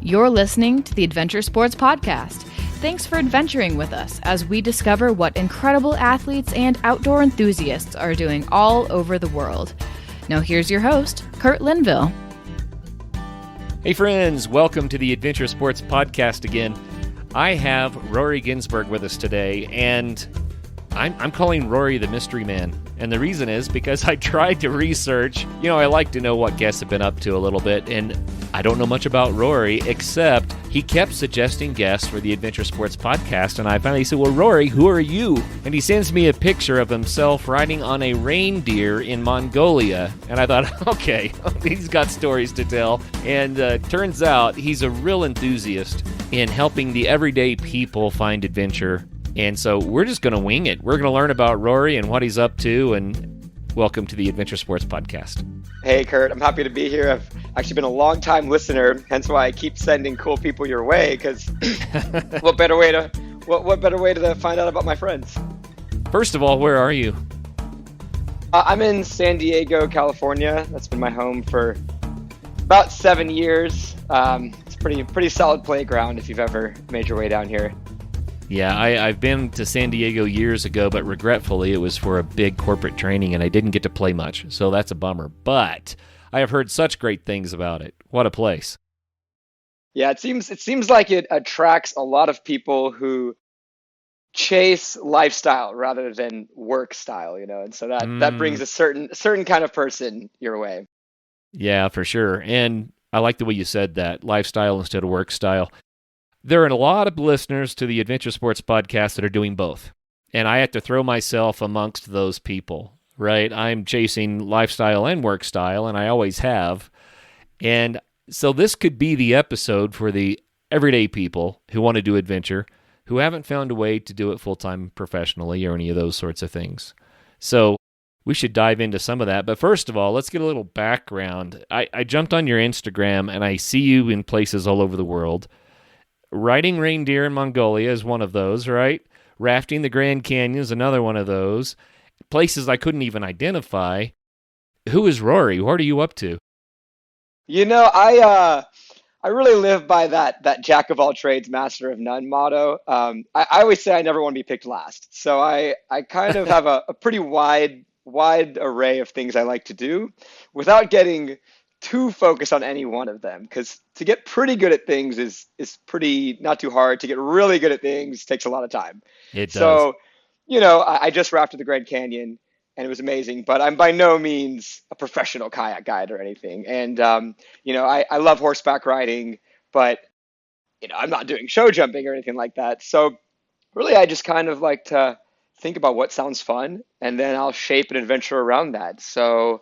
You're listening to the Adventure Sports Podcast. Thanks for adventuring with us as we discover what incredible athletes and outdoor enthusiasts are doing all over the world. Now here's your host, Curt Linville. Hey friends, welcome to the Adventure Sports Podcast again. I have Rory Ginsburg with us today, and I'm calling Rory the Mystery Man. And the reason is because I tried to research. I like to know what guests have been up to a little bit, and I don't know much about Rory, except he kept suggesting guests for the Adventure Sports Podcast, and I finally said, well, Rory, who are you? And he sends me a picture of himself riding on a reindeer in Mongolia, and I thought, okay, he's got stories to tell, and turns out he's a real enthusiast in helping the everyday people find adventure. And so we're just going to wing it. We're going to learn about Rory and what he's up to, and welcome to the Adventure Sports Podcast. Hey, Curt, I'm happy to be here. I've actually been a long-time listener, hence why I keep sending cool people your way, because what better way to find out about my friends? First of all, where are you? I'm in San Diego, California. That's been my home for about 7 years. It's a pretty solid playground if you've ever made your way down here. Yeah, I've been to San Diego years ago, but regretfully it was for a big corporate training and I didn't get to play much, so that's a bummer. But I have heard such great things about it. What a place. Yeah, it seems like it attracts a lot of people who chase lifestyle rather than work style, and so that brings a certain kind of person your way. Yeah, for sure. And I like the way you said that, lifestyle instead of work style. There are a lot of listeners to the Adventure Sports Podcast that are doing both, and I have to throw myself amongst those people, right? I'm chasing lifestyle and work style, and I always have. And so this could be the episode for the everyday people who want to do adventure, who haven't found a way to do it full-time professionally or any of those sorts of things. So we should dive into some of that. But first of all, let's get a little background. I jumped on your Instagram, and I see you in places all over the world. Riding reindeer in Mongolia is one of those, right? Rafting the Grand Canyon is another one of those. Places I couldn't even identify. Who is Rory? What are you up to? I really live by that jack of all trades, master of none motto. I always say I never want to be picked last. So I kind of have a pretty wide array of things I like to do without getting too focused on any one of them, because to get pretty good at things is pretty not too hard. To get really good at things takes a lot of time. It does. So, I just rafted the Grand Canyon and it was amazing, but I'm by no means a professional kayak guide or anything. And, I love horseback riding, but, I'm not doing show jumping or anything like that. So really, I just kind of like to think about what sounds fun, and then I'll shape an adventure around that. So,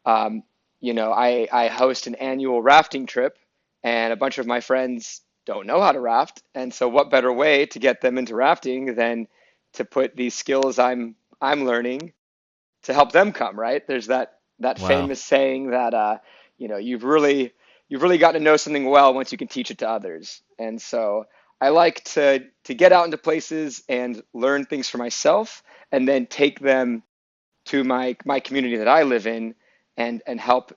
I host an annual rafting trip, and a bunch of my friends don't know how to raft. And so what better way to get them into rafting than to put these skills I'm learning to help them come, right? There's that Wow. famous saying that, you've really got to know something well once you can teach it to others. And so I like to get out into places and learn things for myself, and then take them to my community that I live in, and help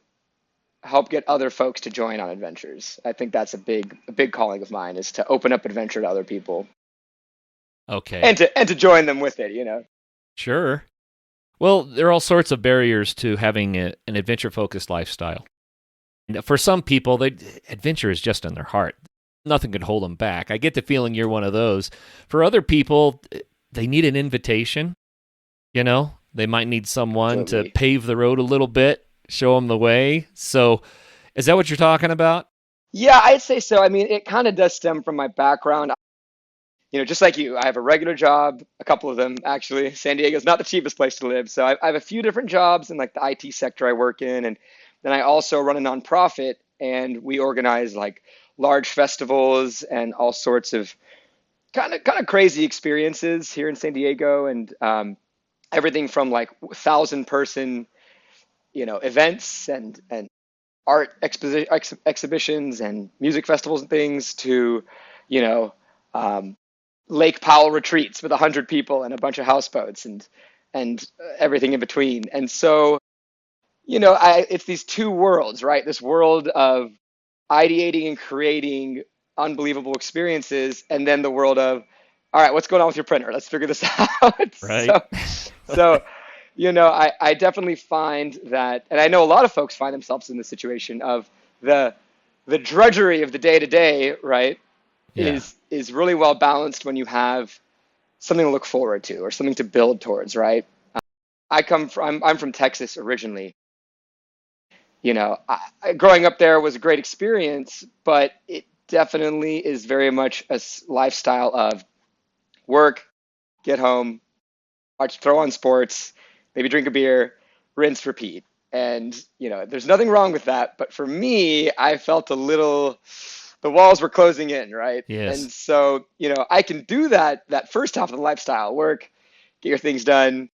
get other folks to join on adventures. I think that's a big calling of mine, is to open up adventure to other people. Okay. And to join them with it, Sure. Well, there are all sorts of barriers to having an adventure-focused lifestyle. For some people, adventure is just in their heart. Nothing could hold them back. I get the feeling you're one of those. For other people, they need an invitation. They might need someone to pave the road a little bit, show them the way. So is that what you're talking about? Yeah, I'd say so. I mean, it kind of does stem from my background. Just like you, I have a regular job, a couple of them, actually. San Diego's not the cheapest place to live. So I have a few different jobs in like the IT sector I work in. And then I also run a nonprofit, and we organize like large festivals and all sorts of kind of crazy experiences here in San Diego. And everything from like 1,000-person, events and art exhibitions and music festivals and things to, Lake Powell retreats with 100 people and a bunch of houseboats and everything in between. And so, it's these two worlds, right? This world of ideating and creating unbelievable experiences, and then the world of, all right, what's going on with your printer? Let's figure this out. Right. So, I definitely find that, and I know a lot of folks find themselves in the situation of the drudgery of the day to day, right? Yeah. Is really well balanced when you have something to look forward to or something to build towards, right? I'm from Texas originally. Growing up there was a great experience, but it definitely is very much a lifestyle of work, get home, watch, throw on sports, maybe drink a beer, rinse, repeat. And, there's nothing wrong with that. But for me, I felt the walls were closing in, right? Yes. And so, I can do that first half of the lifestyle, work, get your things done.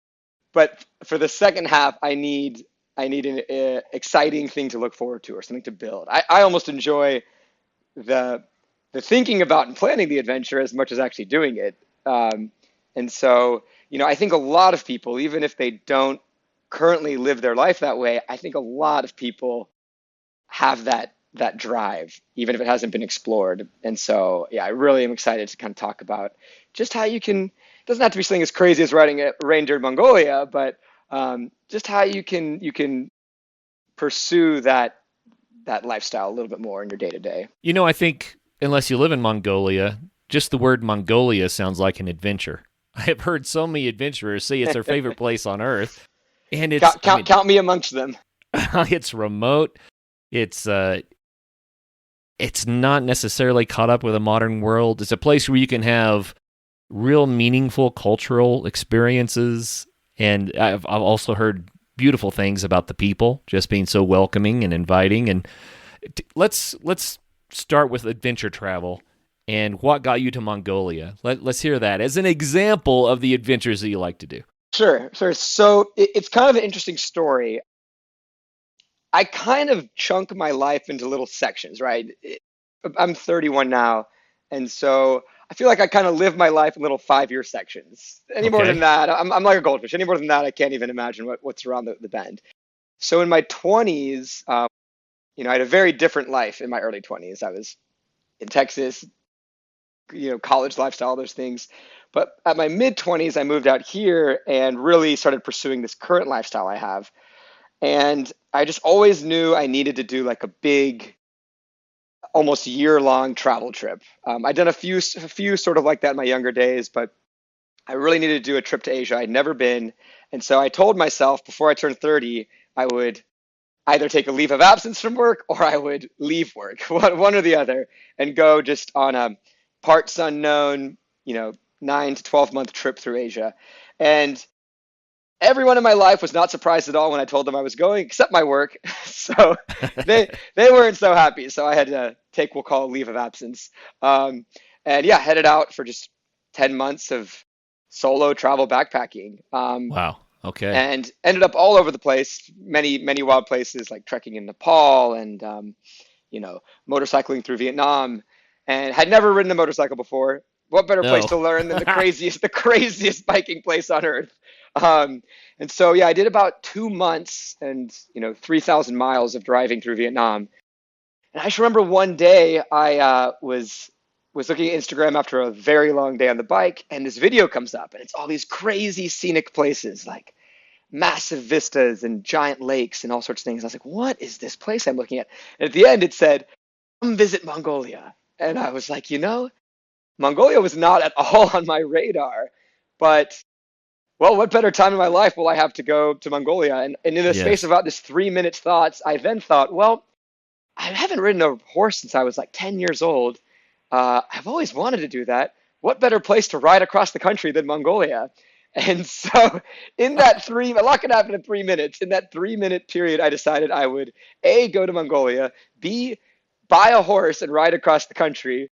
But for the second half, I need an exciting thing to look forward to or something to build. I almost enjoy the thinking about and planning the adventure as much as actually doing it. And so, I think a lot of people, even if they don't currently live their life that way, I think a lot of people have that drive, even if it hasn't been explored. And so, yeah, I really am excited to kind of talk about just how you can, it doesn't have to be something as crazy as riding a reindeer in Mongolia, but just how you can pursue that lifestyle a little bit more in your day to day. I think unless you live in Mongolia, just the word Mongolia sounds like an adventure. I have heard so many adventurers say it's their favorite place on earth, and it's count me amongst them. It's remote. It's not necessarily caught up with a modern world. It's a place where you can have real meaningful cultural experiences, and I've also heard beautiful things about the people, just being so welcoming and inviting. And let's start with adventure travel and what got you to Mongolia. Let's hear that as an example of the adventures that you like to do. Sure. So it's kind of an interesting story. I kind of chunk my life into little sections, right? I'm 31 now, and so I feel like I kind of live my life in little 5-year sections. Any more than that, I'm like a goldfish. Any more than that, I can't even imagine what's around the bend. So in my 20s, I had a very different life in my early 20s. I was in Texas, college lifestyle, those things. But at my mid 20s, I moved out here and really started pursuing this current lifestyle I have. And I just always knew I needed to do like a big, almost year-long travel trip. I'd done a few sort of like that in my younger days, but I really needed to do a trip to Asia. I'd never been. And so I told myself before I turned 30, I would either take a leave of absence from work or I would leave work, one or the other, and go just on a parts unknown, 9 to 12 month trip through Asia. And everyone in my life was not surprised at all when I told them I was going, except my work. So they weren't so happy. So I had to take, we'll call a leave of absence. And yeah, headed out for just 10 months of solo travel backpacking. Wow. Okay. And ended up all over the place, many wild places like trekking in Nepal and, motorcycling through Vietnam, and had never ridden a motorcycle before. What better place to learn than the craziest biking place on earth? And so, yeah, I did about 2 months and, 3,000 miles of driving through Vietnam. And I just remember one day I was looking at Instagram after a very long day on the bike, and this video comes up, and it's all these crazy scenic places, like massive vistas and giant lakes and all sorts of things. I was like, what is this place I'm looking at? And at the end, it said, come visit Mongolia. And I was like, Mongolia was not at all on my radar, but well, what better time in my life will I have to go to Mongolia? And in the space of about this 3-minute thoughts, I then thought, well, I haven't ridden a horse since I was like 10 years old. I've always wanted to do that. What better place to ride across the country than Mongolia? And so in that a lot could happen in 3 minutes. In that 3-minute period, I decided I would A, go to Mongolia, B, buy a horse and ride across the country,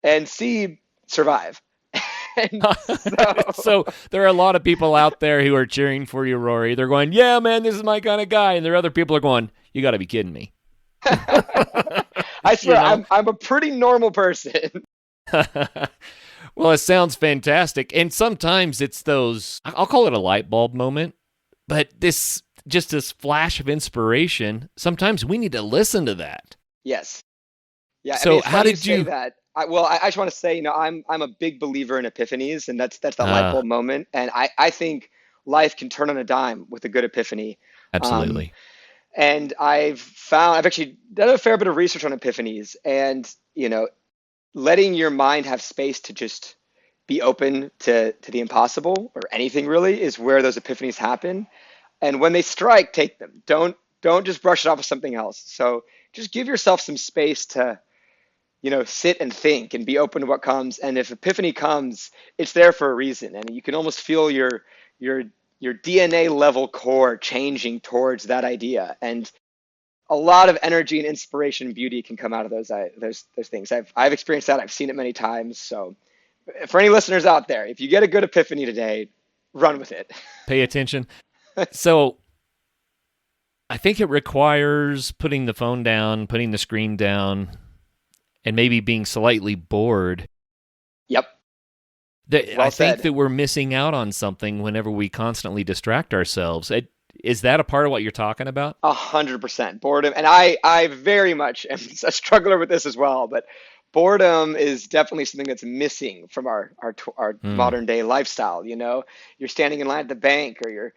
and C, survive. So there are a lot of people out there who are cheering for you, Rory. They're going, yeah, man, this is my kind of guy. And there are other people are going, you got to be kidding me. I swear, I'm a pretty normal person. Well, it sounds fantastic. And sometimes it's those, I'll call it a light bulb moment, but this flash of inspiration, sometimes we need to listen to that. Yes. Yeah, I mean, So it's how funny you did say you? that. I just want to say, I'm a big believer in epiphanies, and that's that light Uh, bulb moment. And I think life can turn on a dime with a good epiphany. Um, Absolutely. and I've actually done a fair bit of research on epiphanies, and letting your mind have space to just be open to the impossible or anything really is where those epiphanies happen. And when they strike, take them. Don't just brush it off with something else. So just give yourself some space to sit and think and be open to what comes. And if epiphany comes, it's there for a reason. And you can almost feel your your DNA level core changing towards that idea. And a lot of energy and inspiration and beauty can come out of those things. I've experienced that. I've seen it many times. So for any listeners out there, if you get a good epiphany today, run with it. Pay attention. So I think it requires putting the phone down, putting the screen down, and maybe being slightly bored. Yep. I Well think said. that we're missing out on something whenever we constantly distract ourselves. Is that a part of what you're talking about? 100% boredom. And I very much am a struggler with this as well, but boredom is definitely something that's missing from our Hmm. modern day lifestyle. You're standing in line at the bank, or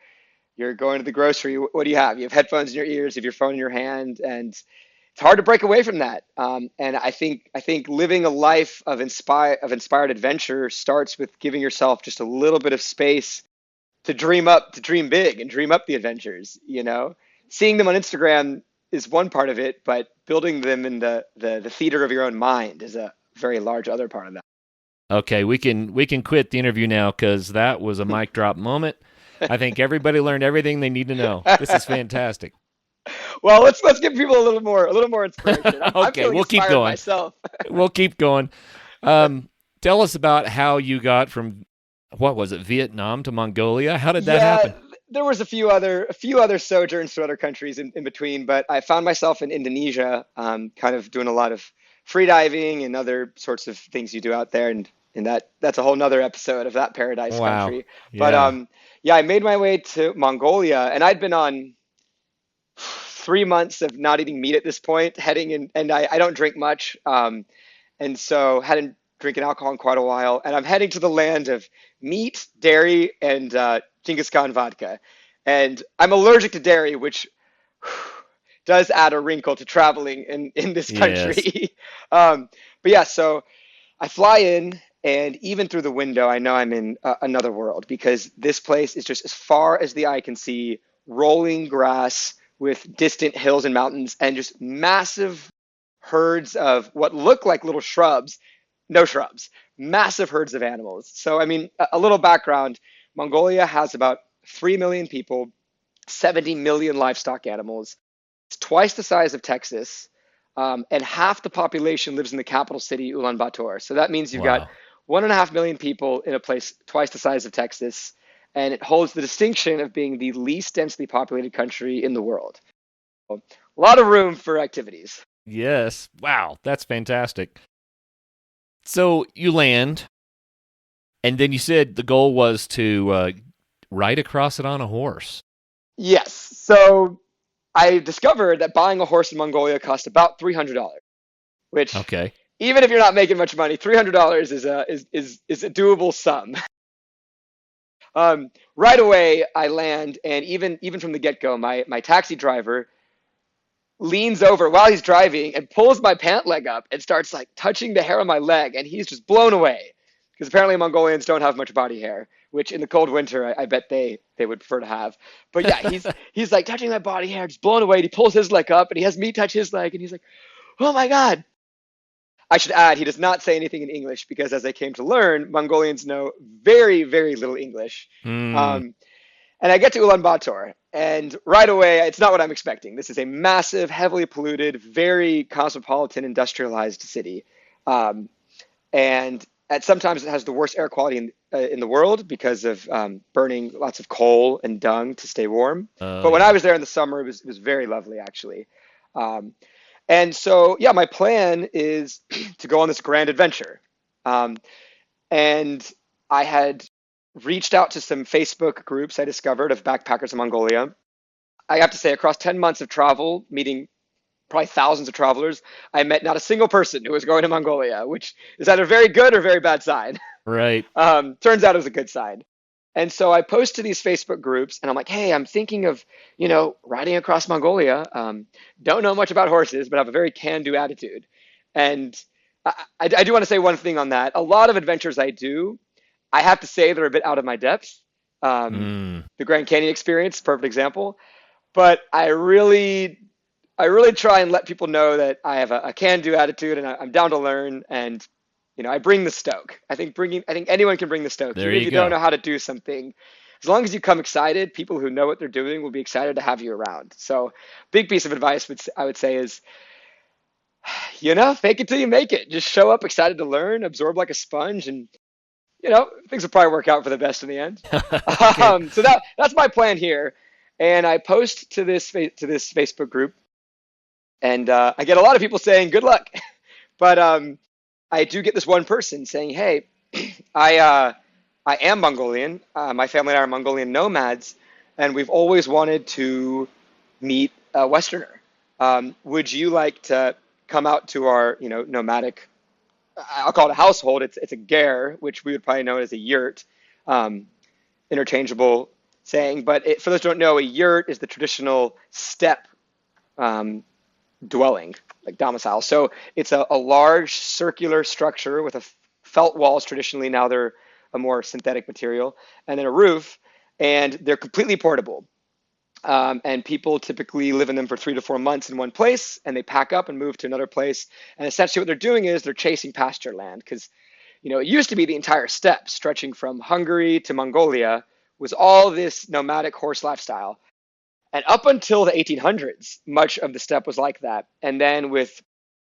you're going to the grocery. What do you have? You have headphones in your ears, you have your phone in your hand, and it's hard to break away from that. And I think living a life of inspired adventure starts with giving yourself just a little bit of space to dream big and dream up the adventures. Seeing them on Instagram is one part of it, but building them in the theater of your own mind is a very large other part of Okay, we can quit the interview now because that was a mic drop moment. I think everybody learned everything they need to know. This is that. fantastic. Well, let's give people a little more inspiration. I'm Okay, feeling we'll keep inspired going. myself. We'll keep going. Tell us about how you got from what was it, Vietnam to Mongolia? How did that Yeah, happen? there was a few other sojourns to other countries in between, but I found myself in Indonesia, kind of doing a lot of free diving and other sorts of things you do out there, and that's a whole nother episode of that paradise Wow. country. But Yeah. yeah, I made my way to Mongolia, and I'd been on 3 months of not eating meat at this point, heading in, and I don't drink much, and so hadn't drinking alcohol in quite a while, and I'm heading to the land of meat, dairy, and Genghis Khan vodka. And I'm allergic to dairy, which does add a wrinkle to traveling in this Yes. country. But yeah, so I fly in, and even through the window, I know I'm in another world, because this place is just as far as the eye can see, rolling grass with distant hills and mountains, and just massive herds of what look like little shrubs, no shrubs, massive herds of animals. So, I mean, a little background: Mongolia has about 3 million people, 70 million livestock animals. It's twice the size of Texas, and half the population lives in the capital city, Ulaanbaatar. So that means you've got Wow. 1.5 million people in a place twice the size of Texas, and it holds the distinction of being the least densely populated country in the world. So, a lot of room for activities. Yes. Wow. That's fantastic. So you land, and then you said the goal was to ride across it on a horse. Yes. So I discovered that buying a horse in Mongolia cost about $300, which, Okay. even if you're not making much money, $300 is a doable sum. Right away, I land, and even from the get go, my taxi driver leans over while he's driving and pulls my pant leg up and starts like touching the hair on my leg, and he's just blown away, because apparently Mongolians don't have much body hair, which in the cold winter I bet they would prefer to have. But yeah, he's like touching my body hair, just blown away. And he pulls his leg up, and he has me touch his leg, and he's like, "Oh my god!" I should add, he does not say anything in English, because, as I came to learn, Mongolians know very, very little English. Hmm. Um, and I get to Ulaanbaatar, and right away, it's not what I'm expecting. This is a massive, heavily polluted, very cosmopolitan, industrialized city. Um, and sometimes it has the worst air quality in the world, because of burning lots of coal and dung to stay warm. But when I Yeah. was there in the summer, it was very lovely, actually. Um, and so, yeah, my plan is to go on this grand adventure. Um, and I had reached out to some Facebook groups I discovered of backpackers in Mongolia. I have to say, across 10 months of travel, meeting probably thousands of travelers, I met not a single person who was going to Mongolia, which is either very good or very bad sign. Right. Turns out it was a good sign. And so I post to these Facebook groups and I'm like, hey, I'm thinking of, riding across Mongolia. Don't know much about horses, but have a very can-do attitude. And I do want to say one thing on that. A lot of adventures I do, I have to say they're a bit out of my depth. The Grand Canyon experience, perfect example. But I really try and let people know that I have a can-do attitude and I'm down to learn. And I bring the stoke. I think anyone can bring the stoke. There Even if you you go. don't know how to do something, as long as you come excited, people who know what they're doing will be excited to have you around. So, big piece of advice I would say is, fake it till you make it. Just show up excited to learn, absorb like a sponge, and things will probably work out for the best in the end. Okay. So that's my plan here, and I post to this Facebook group, and I get a lot of people saying good luck, but I do get this one person saying, hey, I am Mongolian. My family and I are Mongolian nomads, and we've always wanted to meet a Westerner. Would you like to come out to our, nomadic? I'll call it a household. It's a ger, which we would probably know as a yurt, interchangeable saying. But for those who don't know, a yurt is the traditional steppe dwelling, like domicile. So it's a large circular structure with felt walls traditionally. Now they're a more synthetic material, and then a roof, and they're completely portable. And people typically live in them for 3 to 4 months in one place, and they pack up and move to another place. And essentially what they're doing is they're chasing pasture land because, it used to be the entire steppe stretching from Hungary to Mongolia was all this nomadic horse lifestyle. And up until the 1800s, much of the steppe was like that. And then with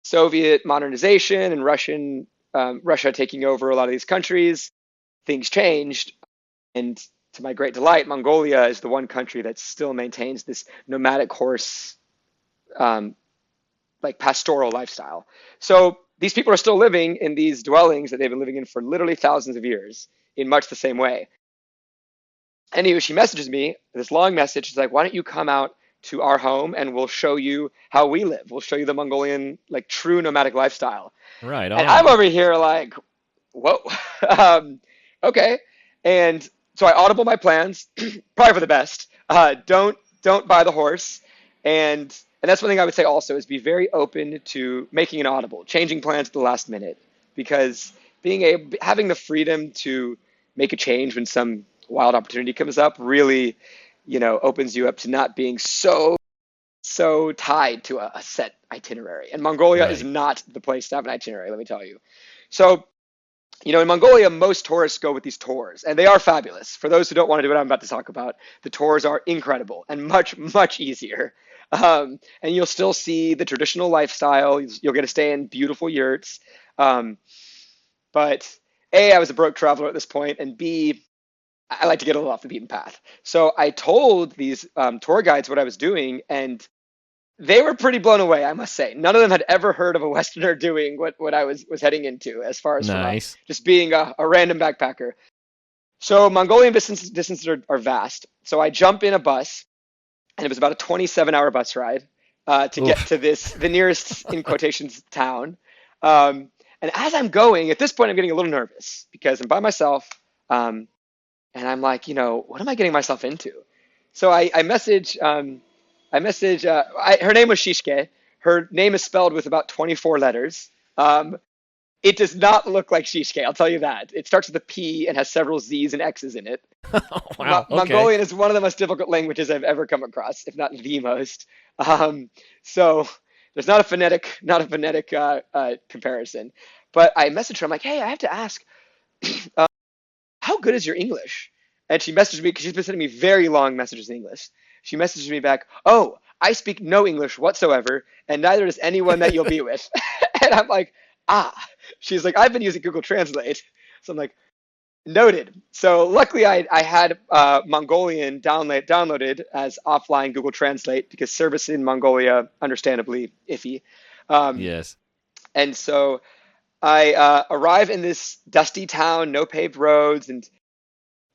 Soviet modernization and Russia taking over a lot of these countries, things changed. And to my great delight, Mongolia is the one country that still maintains this nomadic horse, like pastoral lifestyle. So these people are still living in these dwellings that they've been living in for literally thousands of years in much the same way. Anyway, she messages me this long message. She's like, why don't you come out to our home and we'll show you how we live. We'll show you the Mongolian, like true nomadic lifestyle. Right And on. I'm over here like, whoa, okay. And so I audible my plans, probably for the best. Don't buy the horse. And that's one thing I would say also is be very open to making an audible, changing plans at the last minute, because having the freedom to make a change when some wild opportunity comes up really, opens you up to not being so tied to a set itinerary. And Mongolia is Right. not the place to have an itinerary, let me tell you. So, in Mongolia, most tourists go with these tours, and they are fabulous. For those who don't want to do what I'm about to talk about, the tours are incredible and much, much easier. And you'll still see the traditional lifestyle. You'll get to stay in beautiful yurts. But A, I was a broke traveler at this point, and B, I like to get a little off the beaten path. So I told these tour guides what I was doing, and they were pretty blown away, I must say. None of them had ever heard of a Westerner doing what I was heading into, as far as from Nice. just being a random backpacker. So Mongolian distances are vast. So I jump in a bus, and it was about a 27-hour bus ride to get Oof. to the nearest, in quotations, town. And as I'm going, at this point, I'm getting a little nervous because I'm by myself. And I'm like, what am I getting myself into? So I message her name was Shishke. Her name is spelled with about 24 letters. It does not look like Shishke, I'll tell you that. It starts with a P and has several Z's and X's in it. Wow. Okay. Mongolian is one of the most difficult languages I've ever come across, if not the most. So there's not a phonetic comparison. But I messaged her. I'm like, hey, I have to ask, how good is your English? And she messaged me because she's been sending me very long messages in English. She messaged me back, oh, I speak no English whatsoever, and neither does anyone that you'll be with. And I'm like, ah. She's like, I've been using Google Translate. So I'm like, noted. So luckily I had Mongolian downloaded as offline Google Translate because service in Mongolia, understandably, iffy. Yes. And so I arrive in this dusty town, no paved roads, and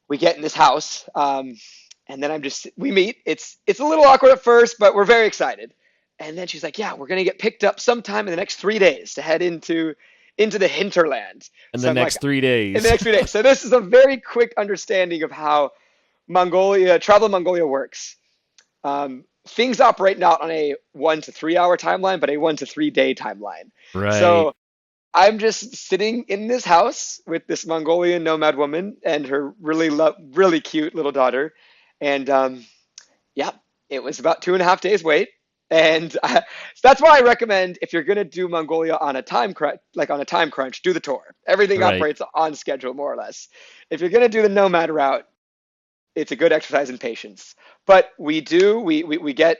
we get in this house. And then we meet. It's a little awkward at first, but we're very excited. And then she's like, yeah, we're going to get picked up sometime in the next 3 days to head into the hinterland. In So the I'm next like, 3 days. in the next 3 days. So this is a very quick understanding of how travel in Mongolia works. Things operate not on a 1 to 3 hour timeline, but a 1 to 3 day timeline. Right. So I'm just sitting in this house with this Mongolian nomad woman and her really cute little daughter. And yeah, it was about 2.5 days wait. And so that's why I recommend, if you're going to do Mongolia on a time crunch, do the tour. Everything Right. operates on schedule, more or less. If you're going to do the nomad route, it's a good exercise in patience. But we get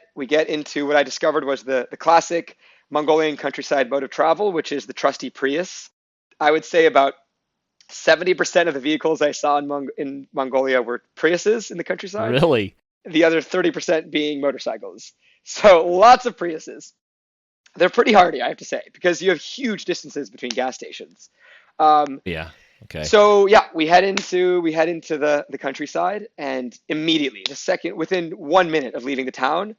into what I discovered was the classic Mongolian countryside mode of travel, which is the trusty Prius. I would say about 70% of the vehicles I saw in Mongolia were Priuses in the countryside. Really? The other 30% being motorcycles. So lots of Priuses. They're pretty hardy, I have to say, because you have huge distances between gas stations. Yeah. Okay. So yeah, we head into the countryside, and immediately, within 1 minute of leaving the town,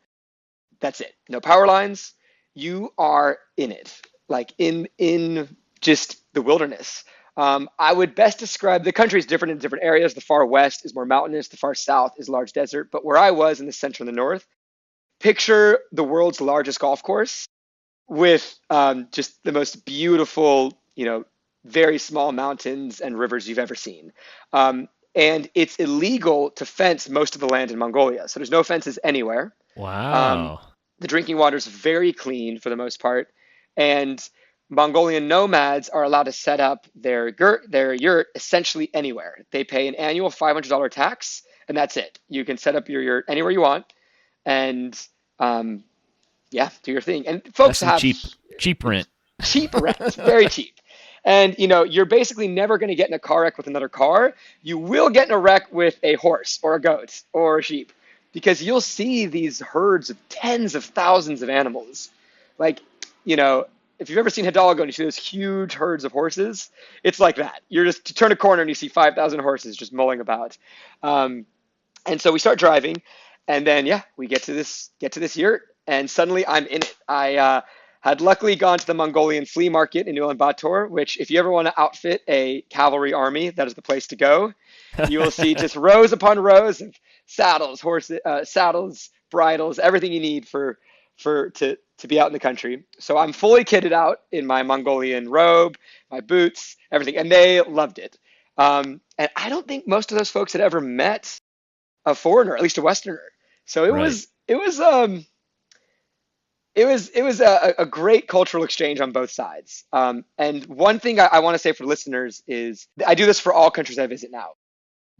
that's it. No power lines. You are in it, like in just the wilderness. I would best describe the country is different in different areas. The far west is more mountainous. The far south is large desert. But where I was in the center and the north, picture the world's largest golf course with just the most beautiful, very small mountains and rivers you've ever seen. And it's illegal to fence most of the land in Mongolia. So there's no fences anywhere. Wow. The drinking water is very clean for the most part. And Mongolian nomads are allowed to set up their yurt essentially anywhere. They pay an annual $500 tax, and that's it. You can set up your yurt anywhere you want, and yeah, do your thing. And folks That's some have cheap rent. cheap rent, very cheap. And you're basically never going to get in a car wreck with another car. You will get in a wreck with a horse or a goat or a sheep, because you'll see these herds of tens of thousands of animals. Like, if you've ever seen Hidalgo and you see those huge herds of horses, it's like that. You turn a corner and you see 5,000 horses just mulling about. And so we start driving, and then we get to this yurt, and suddenly I'm in it. I had luckily gone to the Mongolian flea market in Ulaanbaatar, which, if you ever want to outfit a cavalry army, that is the place to go. You will see just rows upon rows of saddles, bridles, everything you need to be out in the country. So I'm fully kitted out in my Mongolian robe, my boots, everything, and they loved it. And I don't think most of those folks had ever met a foreigner, at least a Westerner. So it was a great cultural exchange on both sides. And one thing I want to say for listeners is, I do this for all countries I visit now.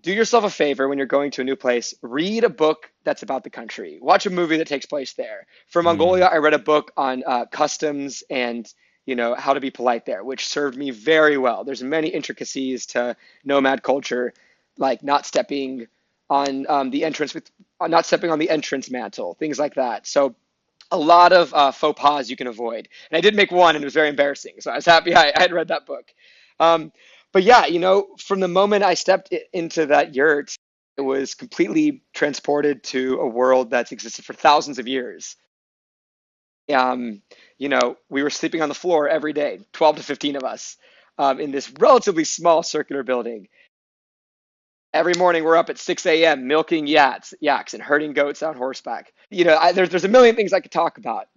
Do yourself a favor when you're going to a new place. Read a book that's about the country. Watch a movie that takes place there. For Mongolia, I read a book on customs and how to be polite there, which served me very well. There's many intricacies to nomad culture, like not stepping on the entrance mantle, things like that. So a lot of faux pas you can avoid. And I did make one, and it was very embarrassing. So I was happy I had read that book. But yeah, from the moment I stepped into that yurt, it was completely transported to a world that's existed for thousands of years. We were sleeping on the floor every day, 12 to 15 of us, in this relatively small circular building. Every morning we're up at 6 a.m. milking yaks and herding goats on horseback. There's a million things I could talk about.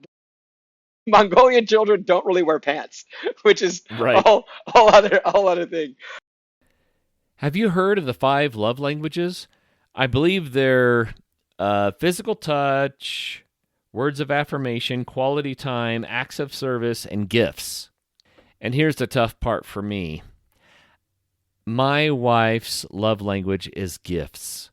Mongolian children don't really wear pants, which is right. a whole other thing. Have you heard of the 5 love languages? I believe they're physical touch, words of affirmation, quality time, acts of service, and gifts. And here's the tough part for me. My wife's love language is gifts,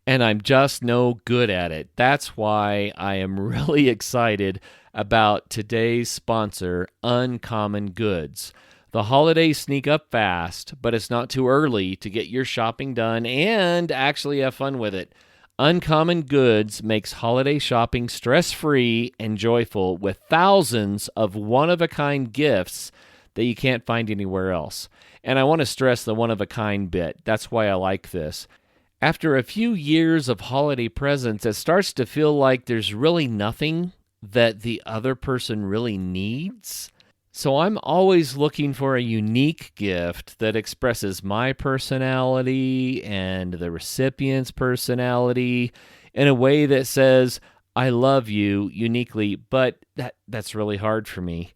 and I'm just no good at it. That's why I am really excited about today's sponsor, Uncommon Goods. The holidays sneak up fast, but it's not too early to get your shopping done and actually have fun with it. Uncommon Goods makes holiday shopping stress-free and joyful with thousands of one-of-a-kind gifts that you can't find anywhere else. And I want to stress the one-of-a-kind bit. That's why I like this. After a few years of holiday presents, it starts to feel like there's really nothing that the other person really needs. So I'm always looking for a unique gift that expresses my personality and the recipient's personality in a way that says, I love you uniquely, but that's really hard for me.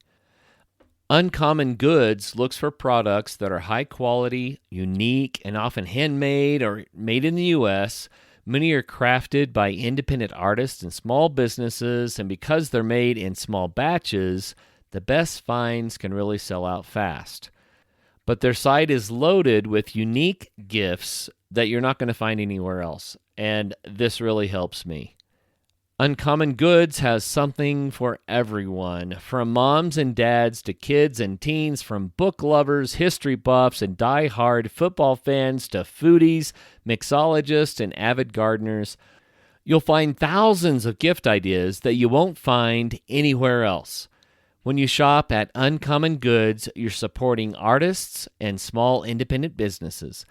Uncommon Goods looks for products that are high quality, unique, and often handmade or made in the U.S. Many are crafted by independent artists and small businesses, and because they're made in small batches, the best finds can really sell out fast. But their site is loaded with unique gifts that you're not going to find anywhere else, and this really helps me. Uncommon Goods has something for everyone, from moms and dads to kids and teens, from book lovers, history buffs, and die-hard football fans to foodies, mixologists, and avid gardeners. You'll find thousands of gift ideas that you won't find anywhere else. When you shop at Uncommon Goods, you're supporting artists and small independent businesses.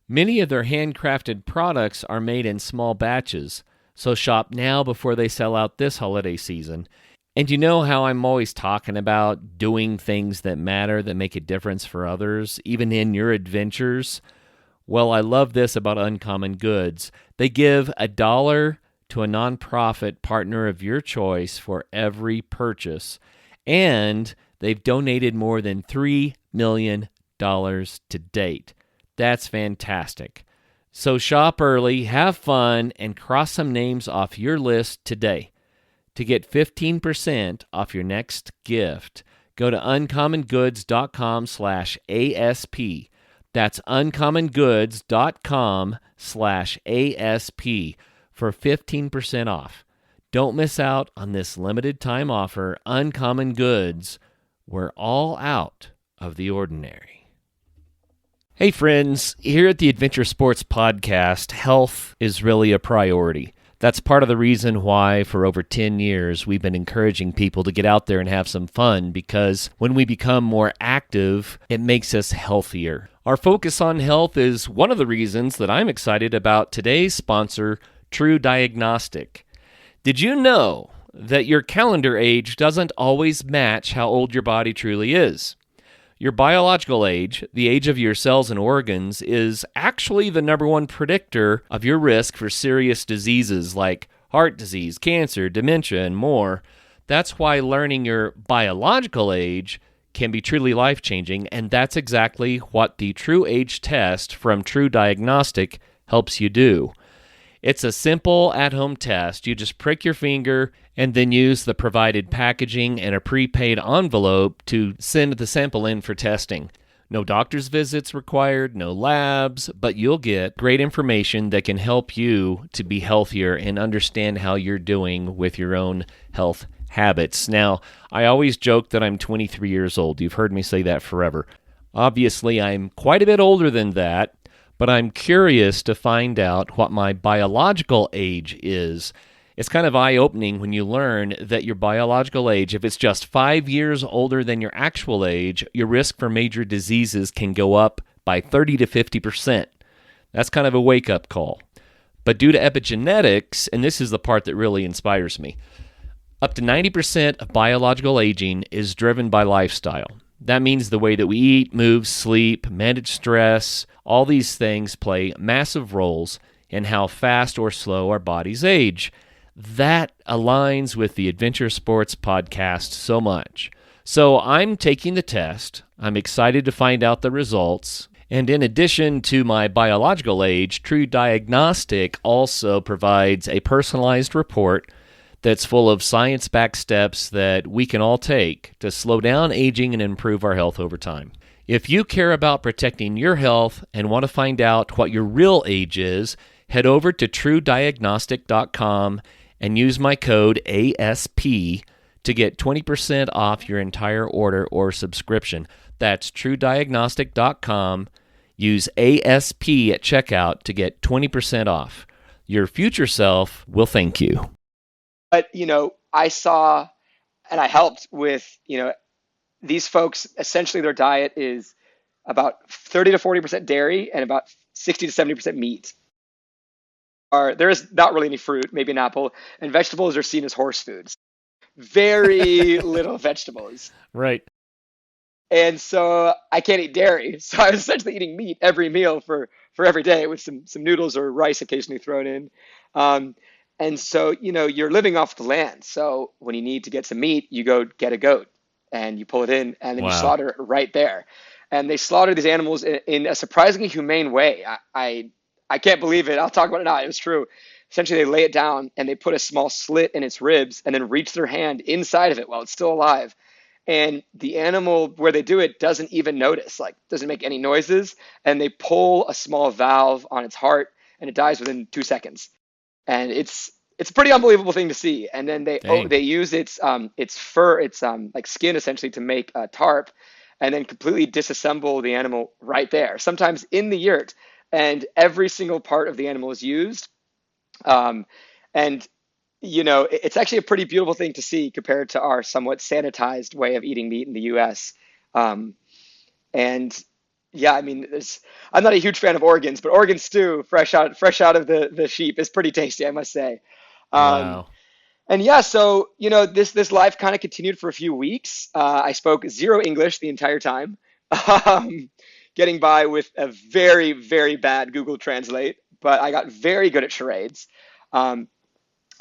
Many of their handcrafted products are made in small batches, so shop now before they sell out this holiday season. And you know how I'm always talking about doing things that matter, that make a difference for others, even in your adventures? Well, I love this about Uncommon Goods. They give $1 to a nonprofit partner of your choice for every purchase. And they've donated more than $3 million to date. That's fantastic. So shop early, have fun, and cross some names off your list today. To get 15% off your next gift, go to uncommongoods.com/ASP. That's uncommongoods.com/ASP for 15% off. Don't miss out on this limited time offer. Uncommon Goods. We're all out of the ordinary. Hey friends, here at the Adventure Sports Podcast, health is really a priority. That's part of the reason why for over 10 years we've been encouraging people to get out there and have some fun, because when we become more active, it makes us healthier. Our focus on health is one of the reasons that I'm excited about today's sponsor, True Diagnostic. Did you know that your calendar age doesn't always match how old your body truly is? Your biological age, the age of your cells and organs, is actually the number one predictor of your risk for serious diseases like heart disease, cancer, dementia, and more. That's why learning your biological age can be truly life-changing, and that's exactly what the True Age test from True Diagnostic helps you do. It's a simple at-home test. You just prick your finger and then use the provided packaging and a prepaid envelope to send the sample in for testing. No doctor's visits required, no labs, but you'll get great information that can help you to be healthier and understand how you're doing with your own health habits. Now, I always joke that I'm 23 years old. You've heard me say that forever. Obviously, I'm quite a bit older than that, but I'm curious to find out what my biological age is. It's kind of eye-opening when you learn that your biological age, if it's just 5 years older than your actual age, your risk for major diseases can go up by 30 to 50%. That's kind of a wake-up call. But due to epigenetics, and this is the part that really inspires me, up to 90% of biological aging is driven by lifestyle. That means the way that we eat, move, sleep, manage stress, all these things play massive roles in how fast or slow our bodies age. That aligns with the Adventure Sports Podcast so much. So I'm taking the test. I'm excited to find out the results. And in addition to my biological age, True Diagnostic also provides a personalized report that's full of science-backed steps that we can all take to slow down aging and improve our health over time. If you care about protecting your health and want to find out what your real age is, head over to truediagnostic.com and use my code ASP to get 20% off your entire order or subscription. That's truediagnostic.com. Use ASP at checkout to get 20% off. Your future self will thank you. But, I saw and I helped with, these folks, essentially their diet is about 30 to 40% dairy and about 60 to 70% meat. There is not really any fruit, maybe an apple, and vegetables are seen as horse foods. very little vegetables. Right. And so I can't eat dairy. So I was essentially eating meat every meal for every day with some noodles or rice occasionally thrown in. Um, and so, you're living off the land. So when you need to get some meat, you go get a goat and you pull it in and then you Wow. slaughter it right there. And they slaughter these animals in a surprisingly humane way. I can't believe it. I'll talk about it now. It was true. Essentially, they lay it down and they put a small slit in its ribs and then reach their hand inside of it while it's still alive. And the animal where they do it doesn't even notice, like doesn't make any noises. And they pull a small valve on its heart and it dies within 2 seconds. And it's a pretty unbelievable thing to see. And then Dang. they use its fur, its like skin essentially to make a tarp, and then completely disassemble the animal right there. Sometimes in the yurt, and every single part of the animal is used. Um, and it's actually a pretty beautiful thing to see compared to our somewhat sanitized way of eating meat in the U.S. Um, and yeah, I mean, I'm not a huge fan of organs, but organ stew, fresh out of the sheep, is pretty tasty, I must say. Um, Wow. and yeah, so this life kind of continued for a few weeks. I spoke zero English the entire time, um, getting by with a very, very bad Google Translate, but I got very good at charades. Um,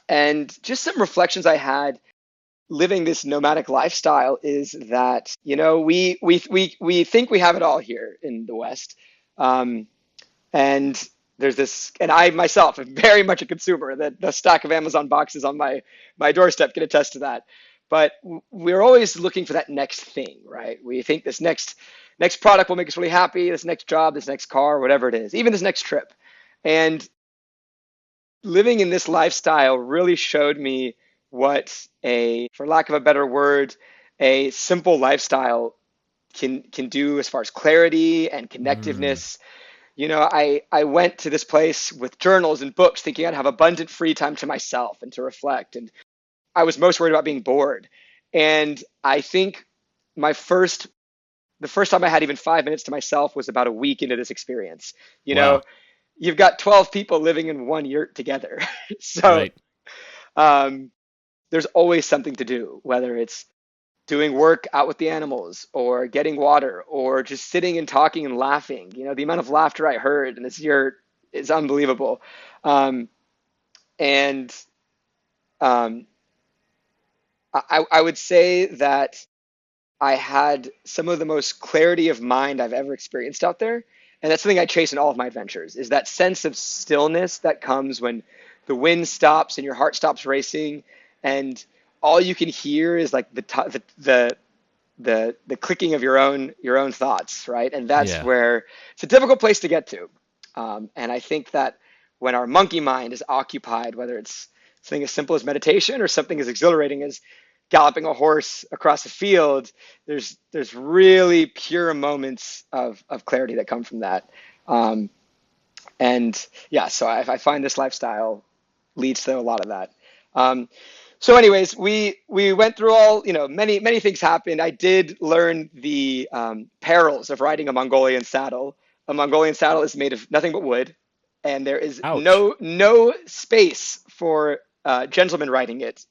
and just some reflections I had living this nomadic lifestyle is that we think we have it all here in the West, um, and there's this, and I myself am very much a consumer. That the stack of Amazon boxes on my doorstep can attest to that. But we're always looking for that next thing, right? We think this next product will make us really happy. This next job, this next car, whatever it is, even this next trip, and living in this lifestyle really showed me what for lack of a better word, a simple lifestyle can do as far as clarity and Mm. connectiveness. I went to this place with journals and books thinking I'd have abundant free time to myself and to reflect. And I was most worried about being bored. And I think my first the first time I had even 5 minutes to myself was about a week into this experience. You know, Wow. you've got 12 people living in one yurt together. So Right. um, there's always something to do, whether it's doing work out with the animals or getting water or just sitting and talking and laughing. The amount of laughter I heard in this yurt is unbelievable. Um, and um, I would say that I had some of the most clarity of mind I've ever experienced out there. And that's something I chase in all of my adventures, is that sense of stillness that comes when the wind stops and your heart stops racing and all you can hear is like the clicking of your own thoughts, right? And that's Yeah. where it's a difficult place to get to. And I think that when our monkey mind is occupied, whether it's something as simple as meditation or something as exhilarating as galloping a horse across a field, there's really pure moments of clarity that come from that. Um, and yeah, so I find this lifestyle leads to a lot of that. Um, so, anyways, we went through all, many things happened. I did learn the perils of riding a Mongolian saddle. A Mongolian saddle is made of nothing but wood, and there is Ouch. no space for gentlemen riding it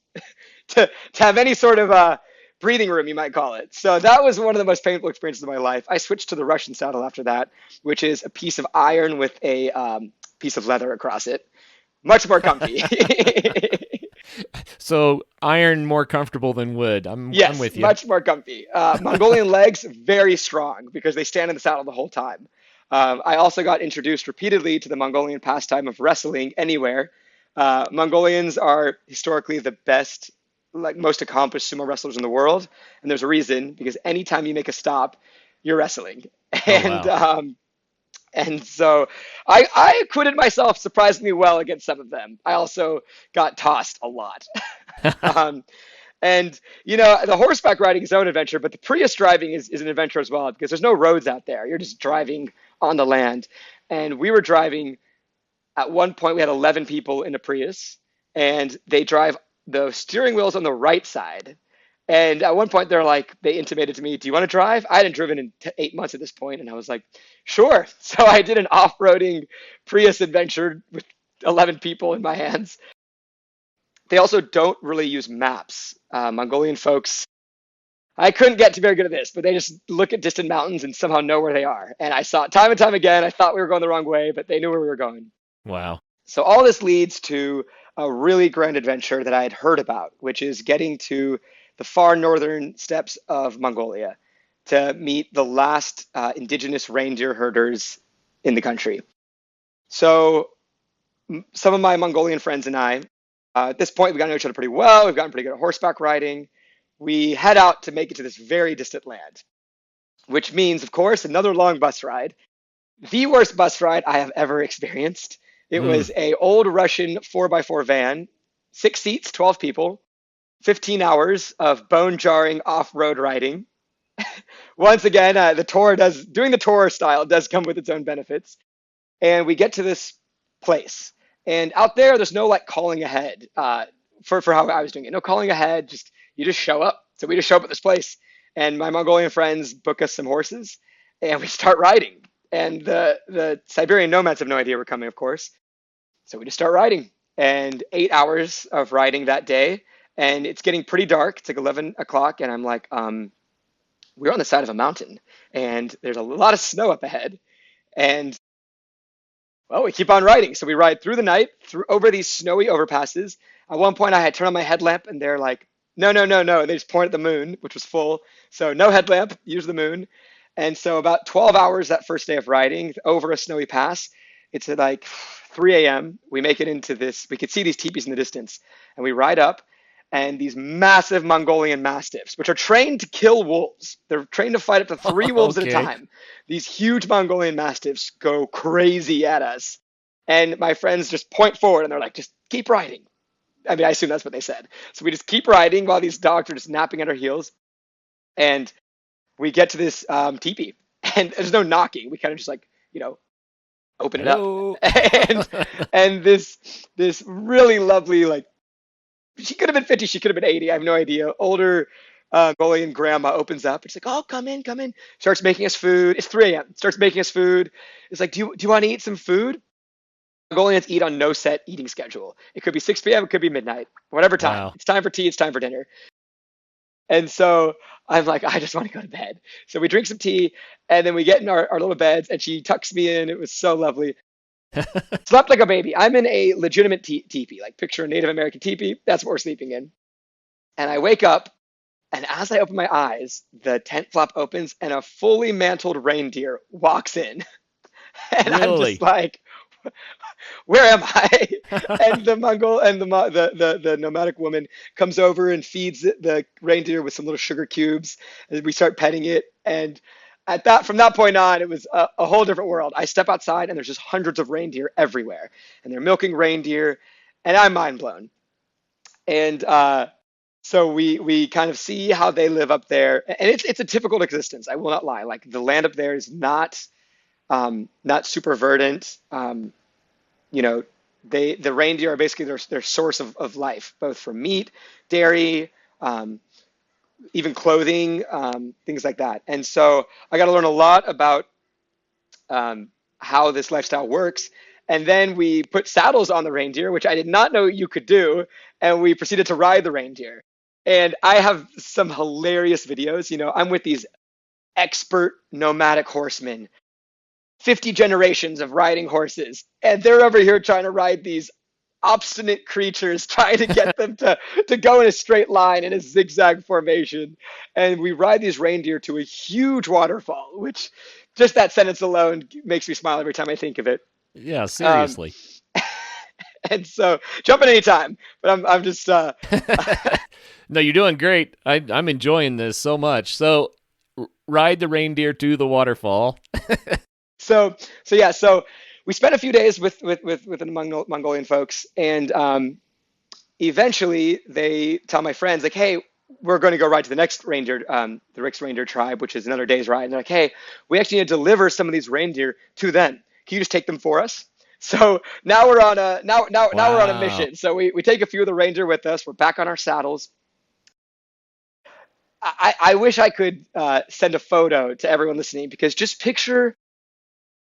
to have any sort of breathing room, you might call it. So that was one of the most painful experiences of my life. I switched to the Russian saddle after that, which is a piece of iron with a piece of leather across it. Much more comfy. So iron more comfortable than wood. I'm Yes, with you. much more comfy. Mongolian legs, very strong because they stand in the saddle the whole time. I also got introduced repeatedly to the Mongolian pastime of wrestling anywhere. Mongolians are historically the best, like most accomplished sumo wrestlers in the world, and there's a reason because anytime you make a stop, you're wrestling. Oh And wow. um, and so I acquitted myself surprisingly well against some of them. I also got tossed a lot. um, and the horseback riding is its own adventure, but the Prius driving is an adventure as well because there's no roads out there. You're just driving on the land. And we were driving at one point we had 11 people in a Prius and they drive the steering wheels on the right side. And at one point they intimated to me, do you want to drive? I hadn't driven in 8 months at this point. And I was like, sure. So I did an off-roading Prius adventure with 11 people in my hands. They also don't really use maps. Mongolian folks, I couldn't get to very good at this, but they just look at distant mountains and somehow know where they are. And I saw it time and time again. I thought we were going the wrong way, but they knew where we were going. Wow. So all this leads to a really grand adventure that I had heard about, which is getting to the far northern steppes of Mongolia to meet the last indigenous reindeer herders in the country. So some of my Mongolian friends and I, at this point, we've gotten to know each other pretty well. We've gotten pretty good at horseback riding. We head out to make it to this very distant land, which means, of course, another long bus ride. The worst bus ride I have ever experienced. It was a old Russian 4x4 van, 6 seats, 12 people, 15 hours of bone-jarring off-road riding. Once again, doing the tour style does come with its own benefits. And we get to this place. And out there's no like calling ahead for how I was doing it. No calling ahead, you just show up. So we just show up at this place. And my Mongolian friends book us some horses and we start riding. And the Siberian nomads have no idea we're coming, of course. So we just start riding. And 8 hours of riding that day. And it's getting pretty dark. It's like 11 o'clock. And I'm like, we're on the side of a mountain. And there's a lot of snow up ahead. And well, we keep on riding. So we ride through the night, over these snowy overpasses. At one point, I had turned on my headlamp, and they're like, no, no, no, no. And they just point at the moon, which was full. So no headlamp, use the moon. And so about 12 hours that first day of riding over a snowy pass, it's at like 3 a.m. We make it into this. We could see these teepees in the distance. And we ride up, and these massive Mongolian mastiffs, which are trained to kill wolves. They're trained to fight up to 3 wolves at a time. These huge Mongolian mastiffs go crazy at us. And my friends just point forward and they're like, just keep riding. I mean, I assume that's what they said. So we just keep riding while these dogs are just napping at our heels. And we get to this teepee and there's no knocking. We kind of just like, open it up. and this really lovely, like, she could have been 50, she could have been 80. I have no idea. Older Mongolian grandma opens up. It's like, oh, come in, come in. Starts making us food. It's 3 a.m. Starts making us food. It's like, do you want to eat some food? Mongolians eat on no set eating schedule. It could be 6 p.m. It could be midnight. Whatever time. Wow. It's time for tea. It's time for dinner. And so I'm like, I just want to go to bed. So we drink some tea, and then we get in our little beds, and she tucks me in. It was so lovely. Slept like a baby. I'm in a legitimate teepee, like picture a Native American teepee. That's what we're sleeping in. And I wake up, and as I open my eyes, the tent flap opens, and a fully mantled reindeer walks in. And really? I'm just like, where am I? And the Mongol and the nomadic woman comes over and feeds the reindeer with some little sugar cubes, and we start petting it. And from that point on, it was a whole different world. I step outside and there's just hundreds of reindeer everywhere, and they're milking reindeer, and I'm mind blown. And so we kind of see how they live up there, and it's a typical existence. I will not lie. Like, the land up there is not super verdant. The reindeer are basically their source of life, both for meat, dairy, even clothing, things like that. And so I got to learn a lot about how this lifestyle works. And then we put saddles on the reindeer, which I did not know you could do. And we proceeded to ride the reindeer. And I have some hilarious videos. I'm with these expert nomadic horsemen, 50 generations of riding horses. And they're over here trying to ride these obstinate creatures, trying to get them to go in a straight line in a zigzag formation. And we ride these reindeer to a huge waterfall, which just that sentence alone makes me smile every time I think of it. Yeah, seriously. And so jump in anytime, but I'm just No, you're doing great. I'm enjoying this so much. So ride the reindeer to the waterfall. So we spent a few days with the Mongolian folks, and eventually they tell my friends, like, hey, we're going to go ride to the next reindeer, the Rix reindeer tribe, which is another day's ride. And they're like, hey, we actually need to deliver some of these reindeer to them. Can you just take them for us? So now we're on a we're on a mission. So we take a few of the reindeer with us. We're back on our saddles. I wish I could send a photo to everyone listening, because just picture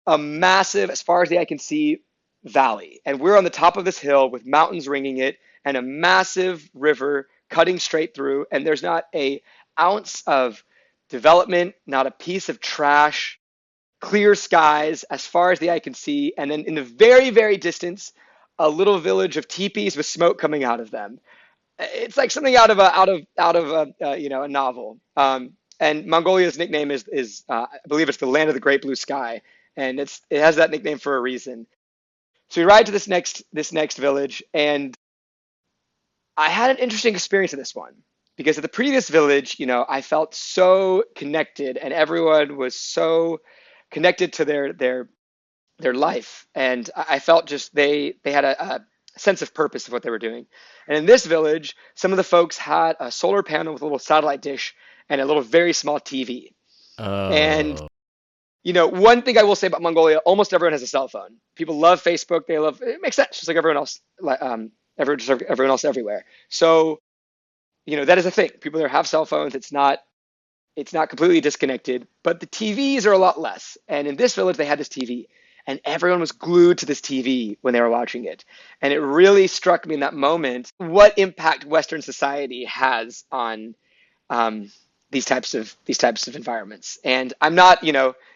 a massive, as far as the eye can see, valley. And we're on the top of this hill with mountains ringing it, and a massive river cutting straight through, and there's not a ounce of development, not a piece of trash, clear skies as far as the eye can see, and then in the very, very distance, a little village of teepees with smoke coming out of them. It's like something out of a novel. And Mongolia's nickname is I believe it's the land of the great blue sky, and it has that nickname for a reason. So we ride to this next village, and I had an interesting experience in this one because at the previous village, I felt so connected, and everyone was so connected to their life, and I felt just they had a sense of purpose of what they were doing. And in this village, some of the folks had a solar panel with a little satellite dish and a little very small TV. And Oh. one thing I will say about Mongolia, almost everyone has a cell phone. People love Facebook. It makes sense, just like everyone else, everyone else everywhere. So, that is a thing. People there have cell phones. It's not completely disconnected, but the TVs are a lot less. And in this village, they had this TV, and everyone was glued to this TV when they were watching it. And it really struck me in that moment what impact Western society has on these types of environments. And I'm not,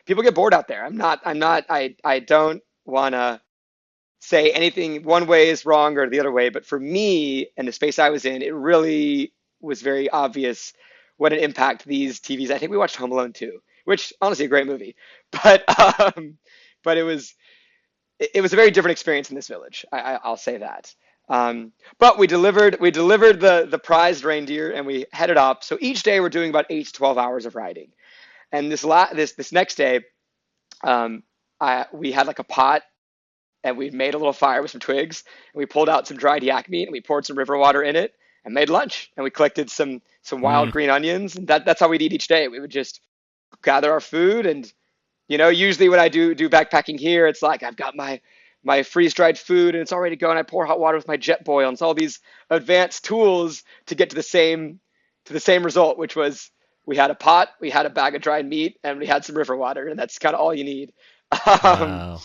people get bored out there. I don't want to say anything one way is wrong or the other way, but for me and the space I was in, it really was very obvious what an impact these TVs. I think we watched Home Alone 2, which honestly a great movie, but it was a very different experience in this village. I'll say that. But we delivered the prized reindeer, and we headed up. So each day we're doing about 8 to 12 hours of riding. And this next day, we had like a pot, and we made a little fire with some twigs, and we pulled out some dried yak meat, and we poured some river water in it and made lunch. And we collected some wild green onions, and that's how we'd eat each day. We would just gather our food, and usually when I do backpacking here, it's like I've got my freeze-dried food and it's all ready to go, and I pour hot water with my jet boil, and it's all these advanced tools to get to the same result, which was we had a pot, we had a bag of dried meat, and we had some river water, and that's kind of all you need. Wow.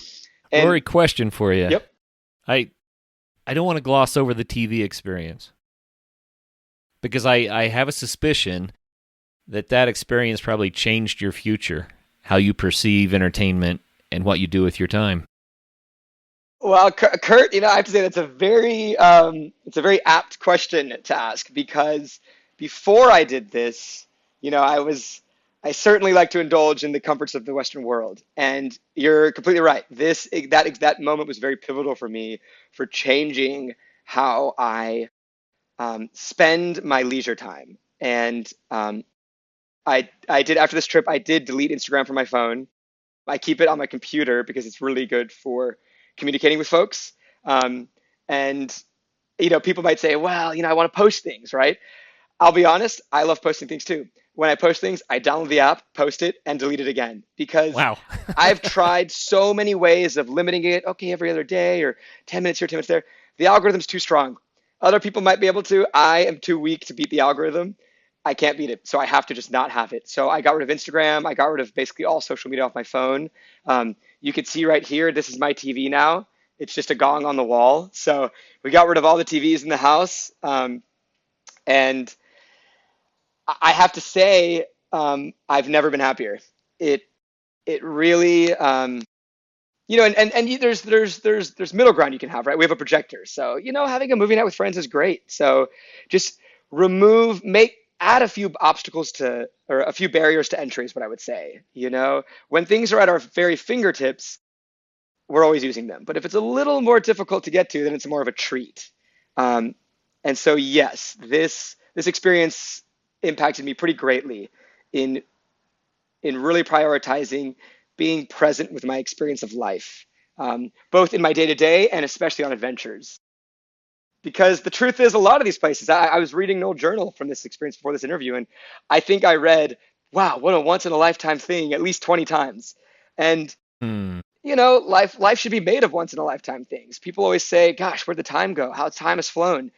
Rory, question for you. Yep. I don't want to gloss over the TV experience because I have a suspicion that experience probably changed your future, how you perceive entertainment and what you do with your time. Well, Curt, I have to say that's a very apt question to ask, because before I did this, I certainly like to indulge in the comforts of the Western world, and you're completely right. That moment was very pivotal for me for changing how I spend my leisure time. And I did, after this trip, I did delete Instagram from my phone. I keep it on my computer because it's really good for communicating with folks. And people might say, well, I want to post things, right? I'll be honest, I love posting things too. When I post things, I download the app, post it, and delete it again, because Wow. I've tried so many ways of limiting it. Okay, every other day, or 10 minutes here, 10 minutes there. The algorithm's too strong. Other people might be able to. I am too weak to beat the algorithm. I can't beat it, so I have to just not have it. So I got rid of Instagram. I got rid of basically all social media off my phone. You can see right here, this is my TV now. It's just a gong on the wall. So we got rid of all the TVs in the house. And I have to say, I've never been happier. It really, and there's middle ground you can have, right? We have a projector, so having a movie night with friends is great. So just add a few obstacles or a few barriers to entry is what I would say. When things are at our very fingertips, we're always using them. But if it's a little more difficult to get to, then it's more of a treat. And so yes, this experience impacted me pretty greatly in really prioritizing being present with my experience of life, both in my day-to-day and especially on adventures. Because the truth is, a lot of these places, I was reading an old journal from this experience before this interview, and I think I read, wow, what a once-in-a-lifetime thing, at least 20 times. And, life should be made of once-in-a-lifetime things. People always say, gosh, where'd the time go? How time has flown.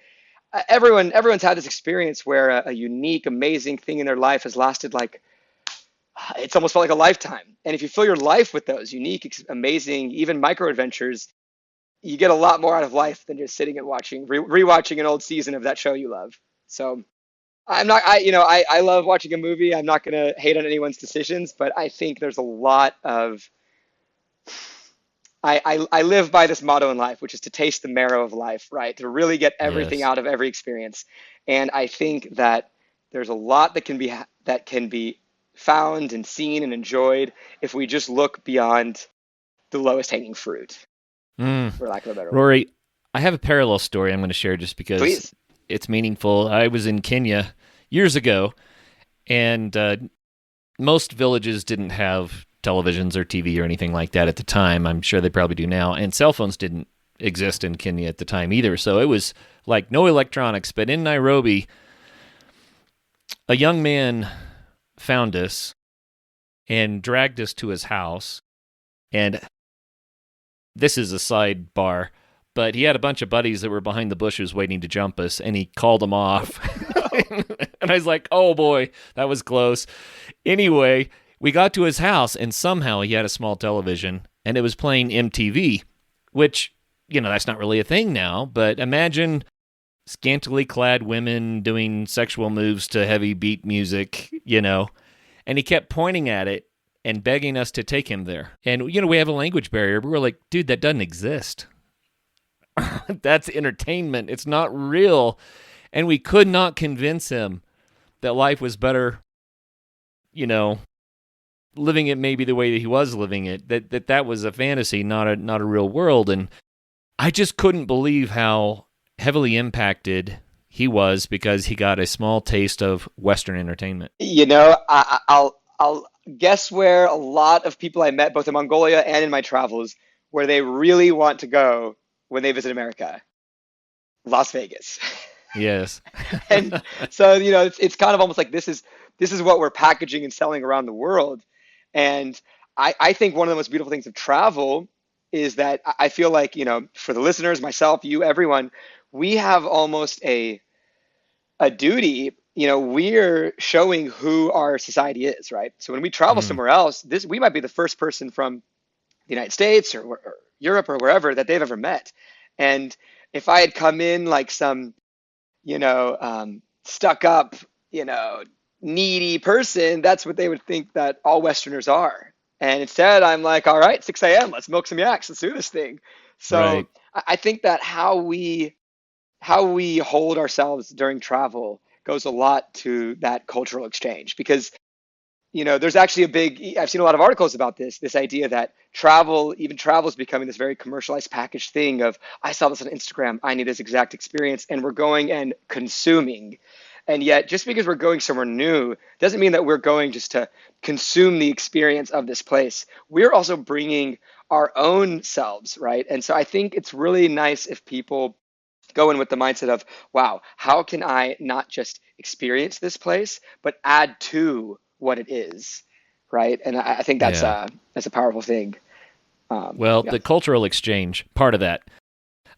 Everyone's had this experience where a unique, amazing thing in their life has lasted it's almost felt like a lifetime. And if you fill your life with those unique, amazing, even micro adventures, you get a lot more out of life than just sitting and rewatching an old season of that show you love. So I love watching a movie. I'm not going to hate on anyone's decisions, but I think there's a lot of, I live by this motto in life, which is to taste the marrow of life, right? To really get everything Yes. out of every experience. And I think that there's a lot that can be found and seen and enjoyed if we just look beyond the lowest hanging fruit, Mm. for lack of a better word. Rory, I have a parallel story I'm going to share just because Please. it's meaningful. I was in Kenya years ago, and most villages didn't have televisions or TV or anything like that at the time. I'm sure they probably do now. And cell phones didn't exist in Kenya at the time either. So it was like no electronics. But in Nairobi, a young man found us and dragged us to his house. And this is a sidebar, but he had a bunch of buddies that were behind the bushes waiting to jump us, and he called them off. And I was like, oh boy, that was close. Anyway, we got to his house, and somehow he had a small television, and it was playing MTV, which, that's not really a thing now, but imagine scantily clad women doing sexual moves to heavy beat music, and he kept pointing at it and begging us to take him there. And, we have a language barrier, but we're like, dude, that doesn't exist. That's entertainment. It's not real. And we could not convince him that life was better, living it maybe the way that he was living it, that was a fantasy, not a real world. And I just couldn't believe how heavily impacted he was because he got a small taste of Western entertainment. I'll guess where a lot of people I met, both in Mongolia and in my travels, where they really want to go when they visit America. Las Vegas. Yes. And so, it's kind of almost like this is what we're packaging and selling around the world. And I think one of the most beautiful things of travel is that I feel like, for the listeners, myself, you, everyone, we have almost a duty. We're showing who our society is, right? So when we travel somewhere else, we might be the first person from the United States or Europe or wherever that they've ever met. And if I had come in like some, stuck up, needy person, that's what they would think that all Westerners are. And instead, I'm like, all right, 6 a.m., let's milk some yaks, let's do this thing. So Right. I think that how we hold ourselves during travel goes a lot to that cultural exchange, because there's actually I've seen a lot of articles about this idea that travel is becoming this very commercialized packaged thing of, I saw this on Instagram, I need this exact experience, and we're going and consuming. And yet, just because we're going somewhere new doesn't mean that we're going just to consume the experience of this place. We're also bringing our own selves, right? And so I think it's really nice if people go in with the mindset of, wow, how can I not just experience this place, but add to what it is, right? And I think that's a powerful thing. Well, the cultural exchange, part of that,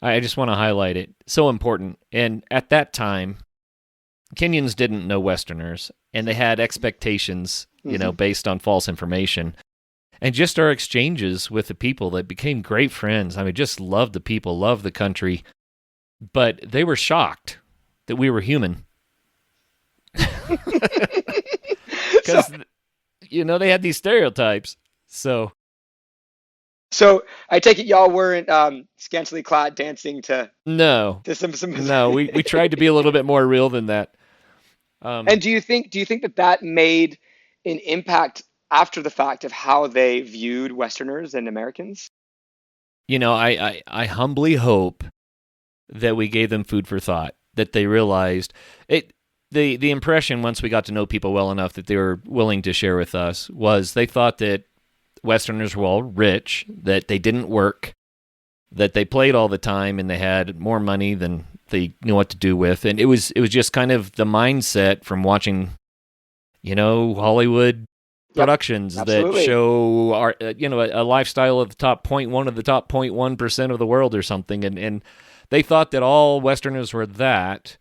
I just want to highlight it. So important. And at that time, Kenyans didn't know Westerners, and they had expectations, based on false information. And just our exchanges with the people that became great friends. I mean, just loved the people, loved the country. But they were shocked that we were human. Because, they had these stereotypes. So I take it y'all weren't scantily clad dancing to no, some no, we tried to be a little bit more real than that. And do you think that made an impact after the fact of how they viewed Westerners and Americans? I humbly hope that we gave them food for thought, that they realized it. The impression, once we got to know people well enough that they were willing to share with us, was they thought that Westerners were all rich, that they didn't work, that they played all the time, and they had more money than they knew what to do with. And it was just kind of the mindset from watching, Hollywood productions that show our, a lifestyle of the top 0.1 of the top 0.1% of the world or something. And they thought that all Westerners were that.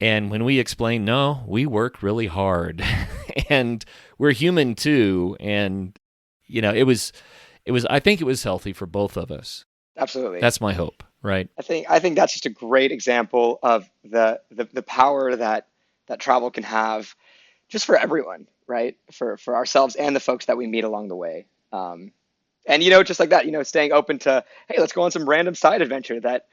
And when we explained, no, we work really hard and we're human too. And, I think it was healthy for both of us. Absolutely. That's my hope, right? I think that's just a great example of the power that travel can have just for everyone, right? For ourselves and the folks that we meet along the way. And just like that, staying open to, hey, let's go on some random side adventure that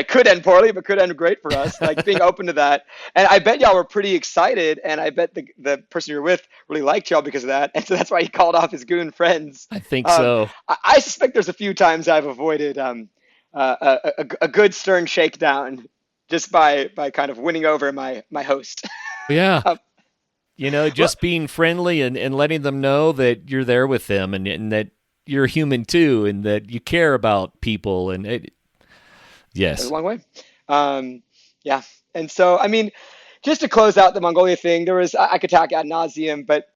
could end poorly but could end great for us. Like being open to that. And I bet y'all were pretty excited, and I bet the person you're with really liked y'all because of that. And so that's why he called off his goon friends. I think so. I suspect there's a few times I've avoided a good stern shakedown just by kind of winning over my host. Yeah. Um, Just being friendly and letting them know that you're there with them and that you're human too, and that you care about people. And yes. a long way. Yeah. And so, I mean, just to close out the Mongolia thing, I could talk ad nauseum, but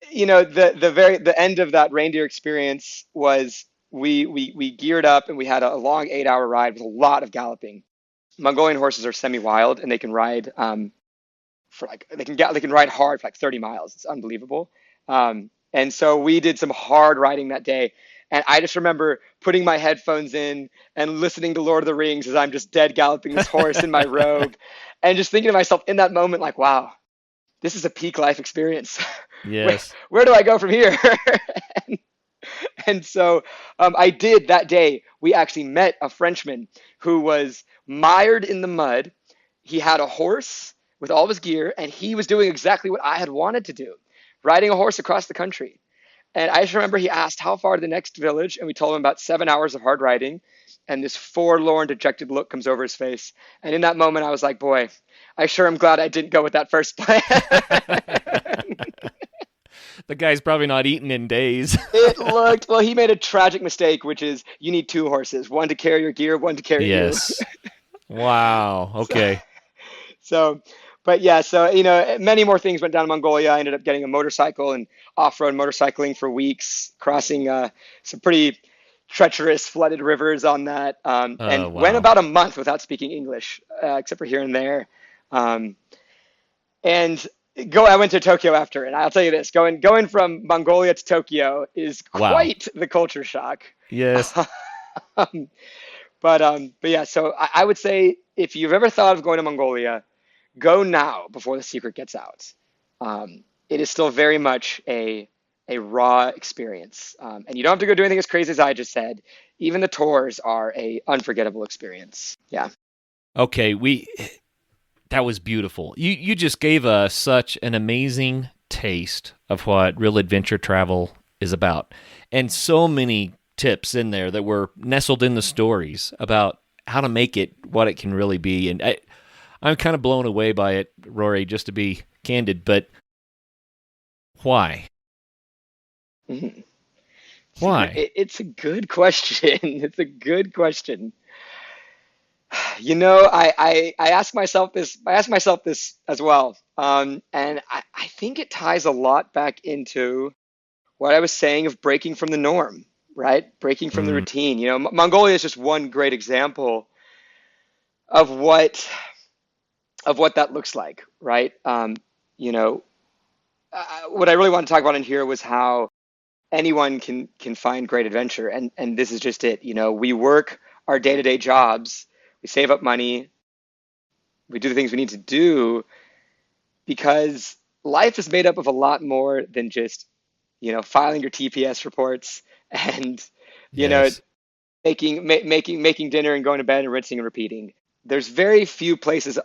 the end of that reindeer experience was we geared up and we had a long 8-hour ride with a lot of galloping. Mongolian horses are semi-wild and they can ride they can ride hard for like 30 miles. It's unbelievable. And so we did some hard riding that day. And I just remember putting my headphones in and listening to Lord of the Rings as I'm just dead galloping this horse in my robe, and just thinking to myself in that moment, like, wow, this is a peak life experience. Yes. Where do I go from here? And so I did that day. We actually met a Frenchman who was mired in the mud. He had a horse with all of his gear, and he was doing exactly what I had wanted to do, riding a horse across the country. And I just remember he asked how far to the next village, and we told him about 7 hours of hard riding. And this forlorn, dejected look comes over his face. And in that moment, I was like, boy, I sure am glad I didn't go with that first plan. The guy's probably not eaten in days. Well, he made a tragic mistake, which is you need 2 horses, one to carry your gear, one to carry you. Yes. Wow. Okay. But yeah, many more things went down in Mongolia. I ended up getting a motorcycle and off-road motorcycling for weeks, crossing some pretty treacherous flooded rivers on that, and wow. went about a month without speaking English, except for here and there. I went to Tokyo after, and I'll tell you this: going from Mongolia to Tokyo is quite the culture shock. Yes. But yeah, so I would say if you've ever thought of going to Mongolia, go now before the secret gets out. It is still very much a raw experience, and you don't have to go do anything as crazy as I just said. Even the tours are a unforgettable experience. Yeah. Okay, that was beautiful. You just gave us such an amazing taste of what real adventure travel is about, and so many tips in there that were nestled in the stories about how to make it what it can really be. And I'm kind of blown away by it, Rory, just to be candid, but why? Mm-hmm. Why? It's a good question. It's a good question. I ask myself this. I ask myself this as well, and I think it ties a lot back into what I was saying of breaking from the norm, right? Breaking from the routine. Mongolia is just one great example of what that looks like, right? What I really want to talk about in here was how anyone can find great adventure, and this is just it. We work our day-to-day jobs, we save up money, we do the things we need to do because life is made up of a lot more than just filing your TPS reports and Yes. making dinner and going to bed and rinsing and repeating. There's very few places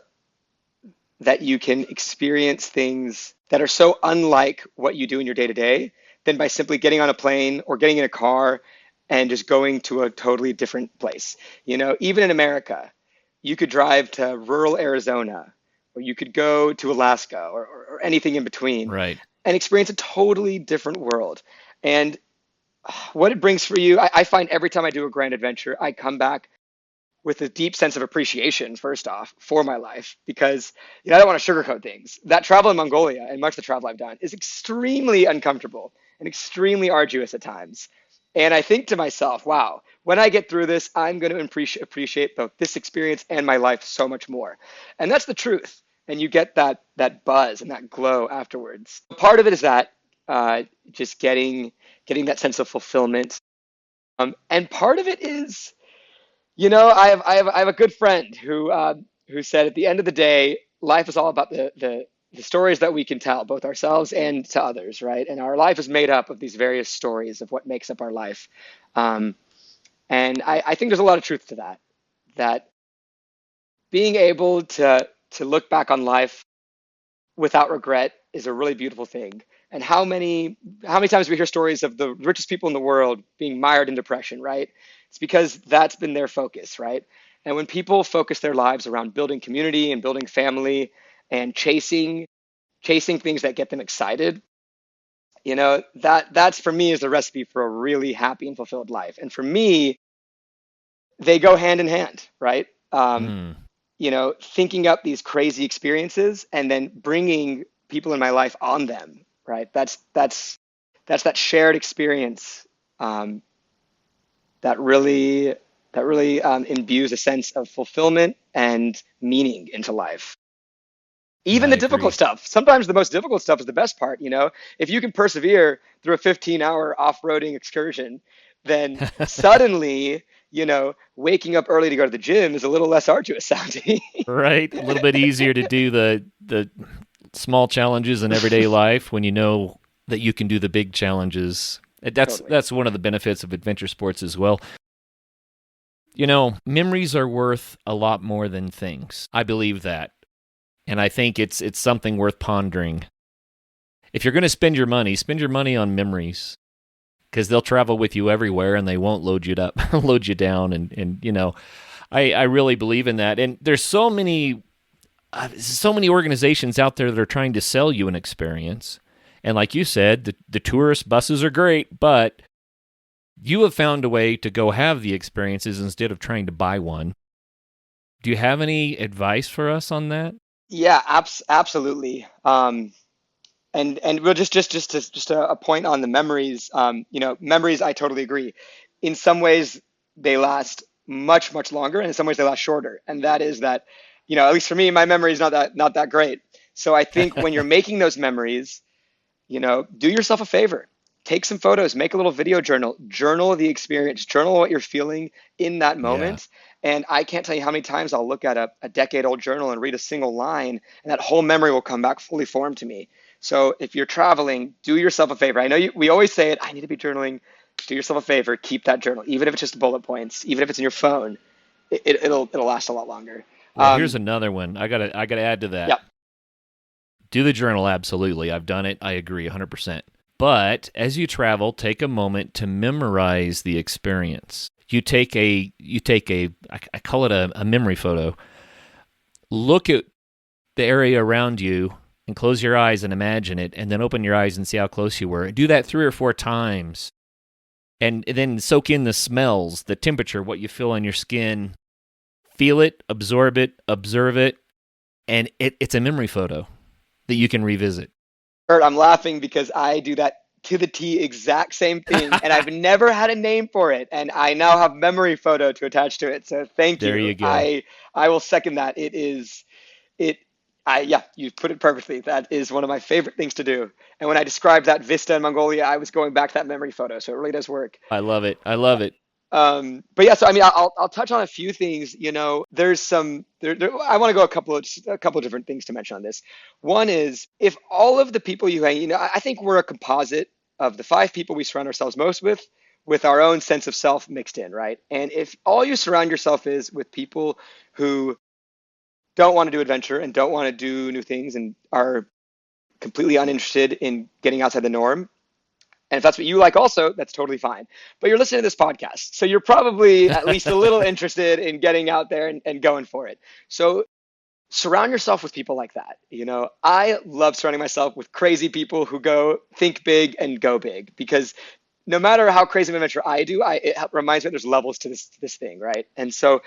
that you can experience things that are so unlike what you do in your day-to-day than by simply getting on a plane or getting in a car and just going to a totally different place. Even in America, you could drive to rural Arizona, or you could go to Alaska or anything in between, Right. and experience a totally different world. And what it brings for you, I find every time I do a grand adventure, I come back with a deep sense of appreciation, first off, for my life, because I don't want to sugarcoat things. That travel in Mongolia, and much of the travel I've done, is extremely uncomfortable and extremely arduous at times. And I think to myself, wow, when I get through this, I'm going to appreciate both this experience and my life so much more. And that's the truth. And you get that buzz and that glow afterwards. Part of it is that just getting that sense of fulfillment. And part of it is, I have a good friend who said at the end of the day, life is all about the stories that we can tell, both ourselves and to others, right? And our life is made up of these various stories of what makes up our life. Um, and I think there's a lot of truth to that. That being able to look back on life without regret is a really beautiful thing. And how many times we hear stories of the richest people in the world being mired in depression, right? It's because that's been their focus, right? And when people focus their lives around building community and building family and chasing things that get them excited, that's for me is the recipe for a really happy and fulfilled life. And for me, they go hand in hand, right? Hmm. Thinking up these crazy experiences and then bringing people in my life on them, right? That's that shared experience um, that really imbues a sense of fulfillment and meaning into life. Even I the difficult agree. stuff. Sometimes the most difficult stuff is the best part. If you can persevere through a 15-hour off-roading excursion, then suddenly, waking up early to go to the gym is a little less arduous sounding. Right? A little bit easier to do the small challenges in everyday life when you know that you can do the big challenges. That's Totally. that's one of the benefits of adventure sports as well. Memories are worth a lot more than things. I believe that. And I think it's something worth pondering. If you're going to spend your money on memories because they'll travel with you everywhere and they won't load you up, load you down. And I really believe in that. And there's so many organizations out there that are trying to sell you an experience. And like you said, the tourist buses are great, but you have found a way to go have the experiences instead of trying to buy one. Do you have any advice for us on that? Yeah, absolutely. And we'll just a point on the memories. Memories. I totally agree. In some ways, they last much much longer, and in some ways they last shorter. And that is that, at least for me, my memory is not that great. So I think when you're making those memories, do yourself a favor. Take some photos, make a little video journal the experience, journal what you're feeling in that Yeah. moment. And I can't tell you how many times I'll look at a decade old journal and read a single line, and that whole memory will come back fully formed to me. So if you're traveling, do yourself a favor. I know we always say it, I need to be journaling. Do yourself a favor, keep that journal, even if it's just bullet points, even if it's in your phone, it'll last a lot longer. Well, here's Um, another one. I gotta add to that. yeah, Do the journal, absolutely. I've done it. I agree 100%. But as you travel, take a moment to memorize the experience. I call it a memory photo. Look at the area around you and close your eyes and imagine it, and then open your eyes and see how close you were. Do that 3 or 4 times, and then soak in the smells, the temperature, what you feel on your skin. Feel it, absorb it, observe it, and it's a memory photo that you can revisit. Kurt, I'm laughing because I do that to the T exact same thing, and I've never had a name for it, and I now have memory photo to attach to it. So thank There you. you go. I will second that. It is it. Yeah, you put it perfectly. That is one of my favorite things to do. And when I described that vista in Mongolia, I was going back to that memory photo. So it really does work. I love it. I love it. But yeah, so I mean, I'll touch on a few things. There's I want to go a couple of different things to mention on this. One is if all of the people you hang, I think we're a composite of the 5 people we surround ourselves most with our own sense of self mixed in, right? And if all you surround yourself is with people who don't want to do adventure and don't want to do new things and are completely uninterested in getting outside the norm, and if that's what you like also, that's totally fine. But you're listening to this podcast, so you're probably at least a little interested in getting out there and going for it. So surround yourself with people like that. I love surrounding myself with crazy people who go think big and go big, because no matter how crazy of an adventure I do, it reminds me that there's levels to this thing, right? And so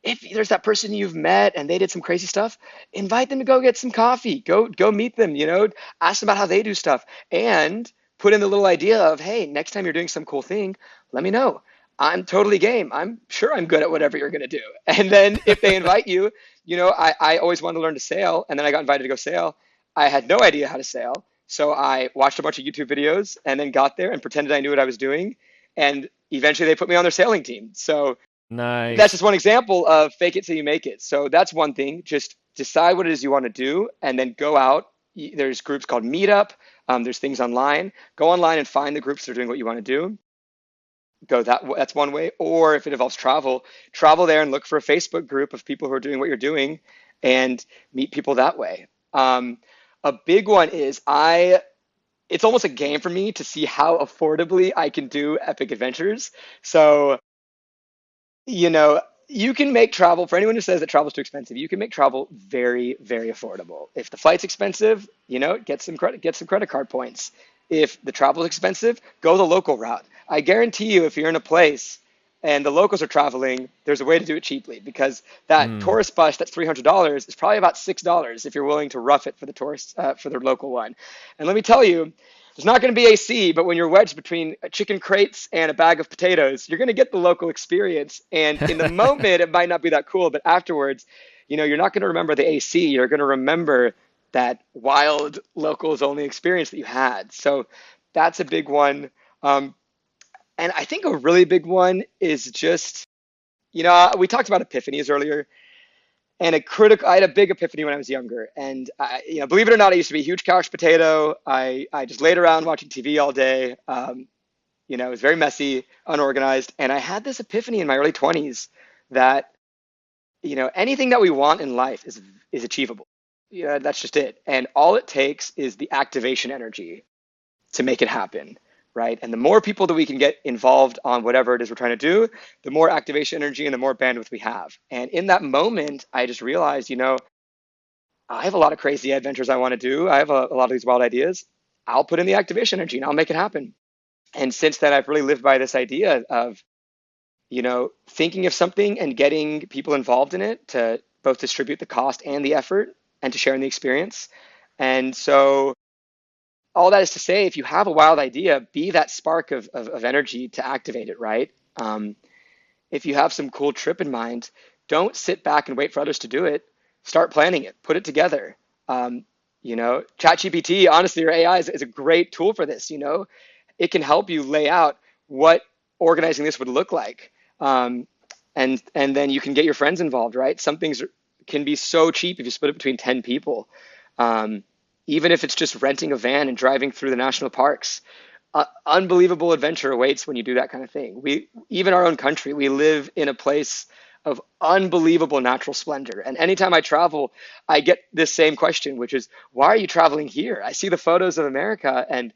if there's that person you've met and they did some crazy stuff, invite them to go get some coffee. Go meet them, ask them about how they do stuff, and put in the little idea of, hey, next time you're doing some cool thing, let me know. I'm totally game. I'm sure I'm good at whatever you're going to do. And then if they invite you, I always wanted to learn to sail, and then I got invited to go sail. I had no idea how to sail. So I watched a bunch of YouTube videos and then got there and pretended I knew what I was doing. And eventually they put me on their sailing team. So Nice. that's just one example of fake it till you make it. So that's one thing. Just decide what it is you want to do and then go out. There's groups called Meetup. There's things online. Go online and find the groups that are doing what you want to do. That's one way. Or if it involves travel there and look for a Facebook group of people who are doing what you're doing and meet people that way. A big one is it's almost a game for me to see how affordably I can do epic adventures. So, you can make travel, for anyone who says that travel is too expensive, you can make travel very, very affordable. If the flight's expensive, get some credit card points. If the travel is expensive, go the local route. I guarantee you, if you're in a place and the locals are traveling, there's a way to do it cheaply, because that tourist bus that's $300 is probably about $6 if you're willing to rough it for the tourists, for the local one. And let me tell you, there's not going to be AC, but when you're wedged between chicken crates and a bag of potatoes, you're going to get the local experience. And in the moment, it might not be that cool, but afterwards, you're not going to remember the AC. You're going to remember that wild locals only experience that you had. So that's a big one. And I think a really big one is just, we talked about epiphanies earlier. And I had a big epiphany when I was younger. And believe it or not, I used to be a huge couch potato. I just laid around watching TV all day. It was very messy, unorganized. And I had this epiphany in my early 20s that, anything that we want in life is achievable. That's just it. And all it takes is the activation energy to make it happen. Right. And the more people that we can get involved on whatever it is we're trying to do, the more activation energy and the more bandwidth we have. And in that moment, I just realized, I have a lot of crazy adventures I want to do. I have a lot of these wild ideas. I'll put in the activation energy and I'll make it happen. And since then, I've really lived by this idea of, thinking of something and getting people involved in it to both distribute the cost and the effort and to share in the experience. And so all that is to say, if you have a wild idea, be that spark of energy to activate it, right? If you have some cool trip in mind, don't sit back and wait for others to do it. Start planning it, put it together. ChatGPT, honestly, your AI is a great tool for this. It can help you lay out what organizing this would look like. And then you can get your friends involved, right? Some things can be so cheap if you split it between 10 people. Even if it's just renting a van and driving through the national parks, unbelievable adventure awaits when you do that kind of thing. Even our own country, we live in a place of unbelievable natural splendor. And anytime I travel, I get this same question, which is, why are you traveling here? I see the photos of America and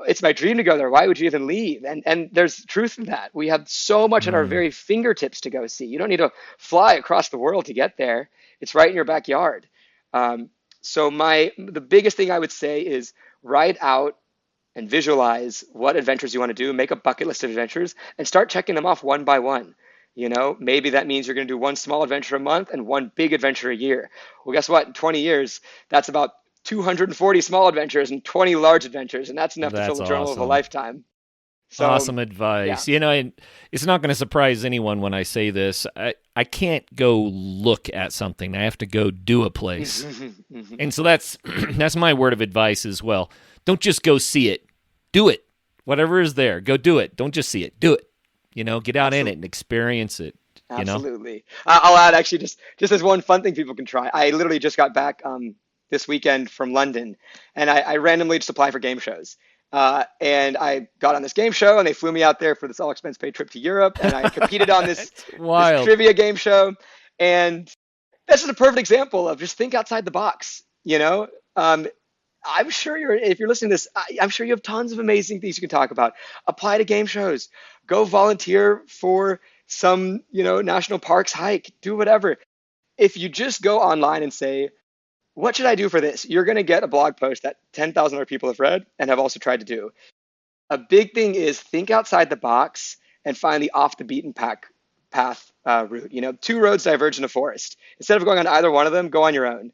it's my dream to go there. Why would you even leave? And there's truth in that. We have so much at our very fingertips to go see. You don't need to fly across the world to get there. It's right in your backyard. So the biggest thing I would say is write out and visualize what adventures you want to do, make a bucket list of adventures and start checking them off one by one. Maybe that means you're going to do one small adventure a month and one big adventure a year. Well, guess what? In 20 years, that's about 240 small adventures and 20 large adventures. And that's enough to fill the journal of a lifetime. So, awesome advice. Yeah. And it's not going to surprise anyone when I say this. I can't go look at something. I have to go do a place. And so that's my word of advice as well. Don't just go see it. Do it. Whatever is there, go do it. Don't just see it. Do it. Get out in it and experience it. Absolutely. I'll add actually just as one fun thing people can try. I literally just got back this weekend from London, and I randomly just applied for game shows. And I got on this game show, and they flew me out there for this all-expense-paid trip to Europe, and I competed on this trivia game show. And that's just a perfect example of just think outside the box. I'm sure if you're listening to this, I'm sure you have tons of amazing things you can talk about. Apply to game shows. Go volunteer for some, national parks hike. Do whatever. If you just go online and say, what should I do for this? You're going to get a blog post that 10,000 other people have read and have also tried to do. A big thing is think outside the box and find the off the beaten path route. Two roads diverge in a forest. Instead of going on either one of them, go on your own.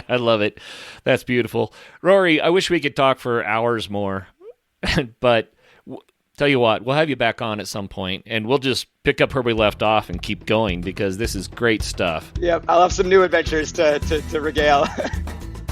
I love it. That's beautiful. Rory, I wish we could talk for hours more, but tell you what, we'll have you back on at some point, and we'll just pick up where we left off and keep going because this is great stuff. Yep, I'll have some new adventures to regale.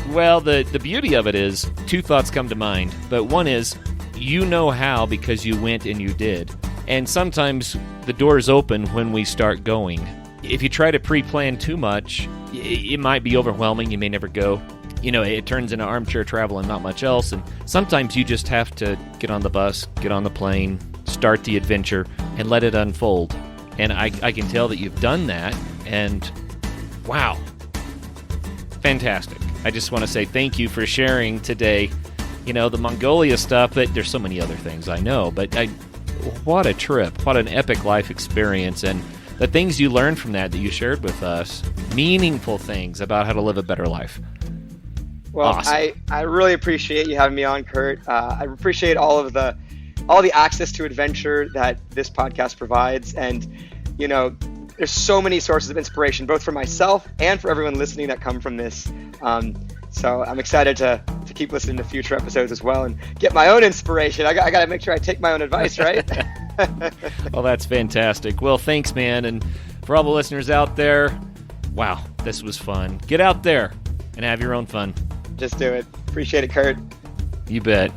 Well, the beauty of it is two thoughts come to mind, but one is you know how because you went and you did. And sometimes the doors open when we start going. If you try to pre-plan too much, it might be overwhelming. You may never go. It turns into armchair travel and not much else. And sometimes you just have to get on the bus, get on the plane, start the adventure, and let it unfold. And I can tell that you've done that. And wow, fantastic. I just want to say thank you for sharing today. The Mongolia stuff, but there's so many other things I know. But what a trip. What an epic life experience. And the things you learned from that you shared with us, meaningful things about how to live a better life. Well, awesome. I really appreciate you having me on, Curt. I appreciate all the access to adventure that this podcast provides. And, there's so many sources of inspiration, both for myself and for everyone listening that come from this. So I'm excited to keep listening to future episodes as well and get my own inspiration. I got to make sure I take my own advice, right? Well, that's fantastic. Well, thanks, man. And for all the listeners out there, wow, this was fun. Get out there and have your own fun. Just do it. Appreciate it, Curt. You bet.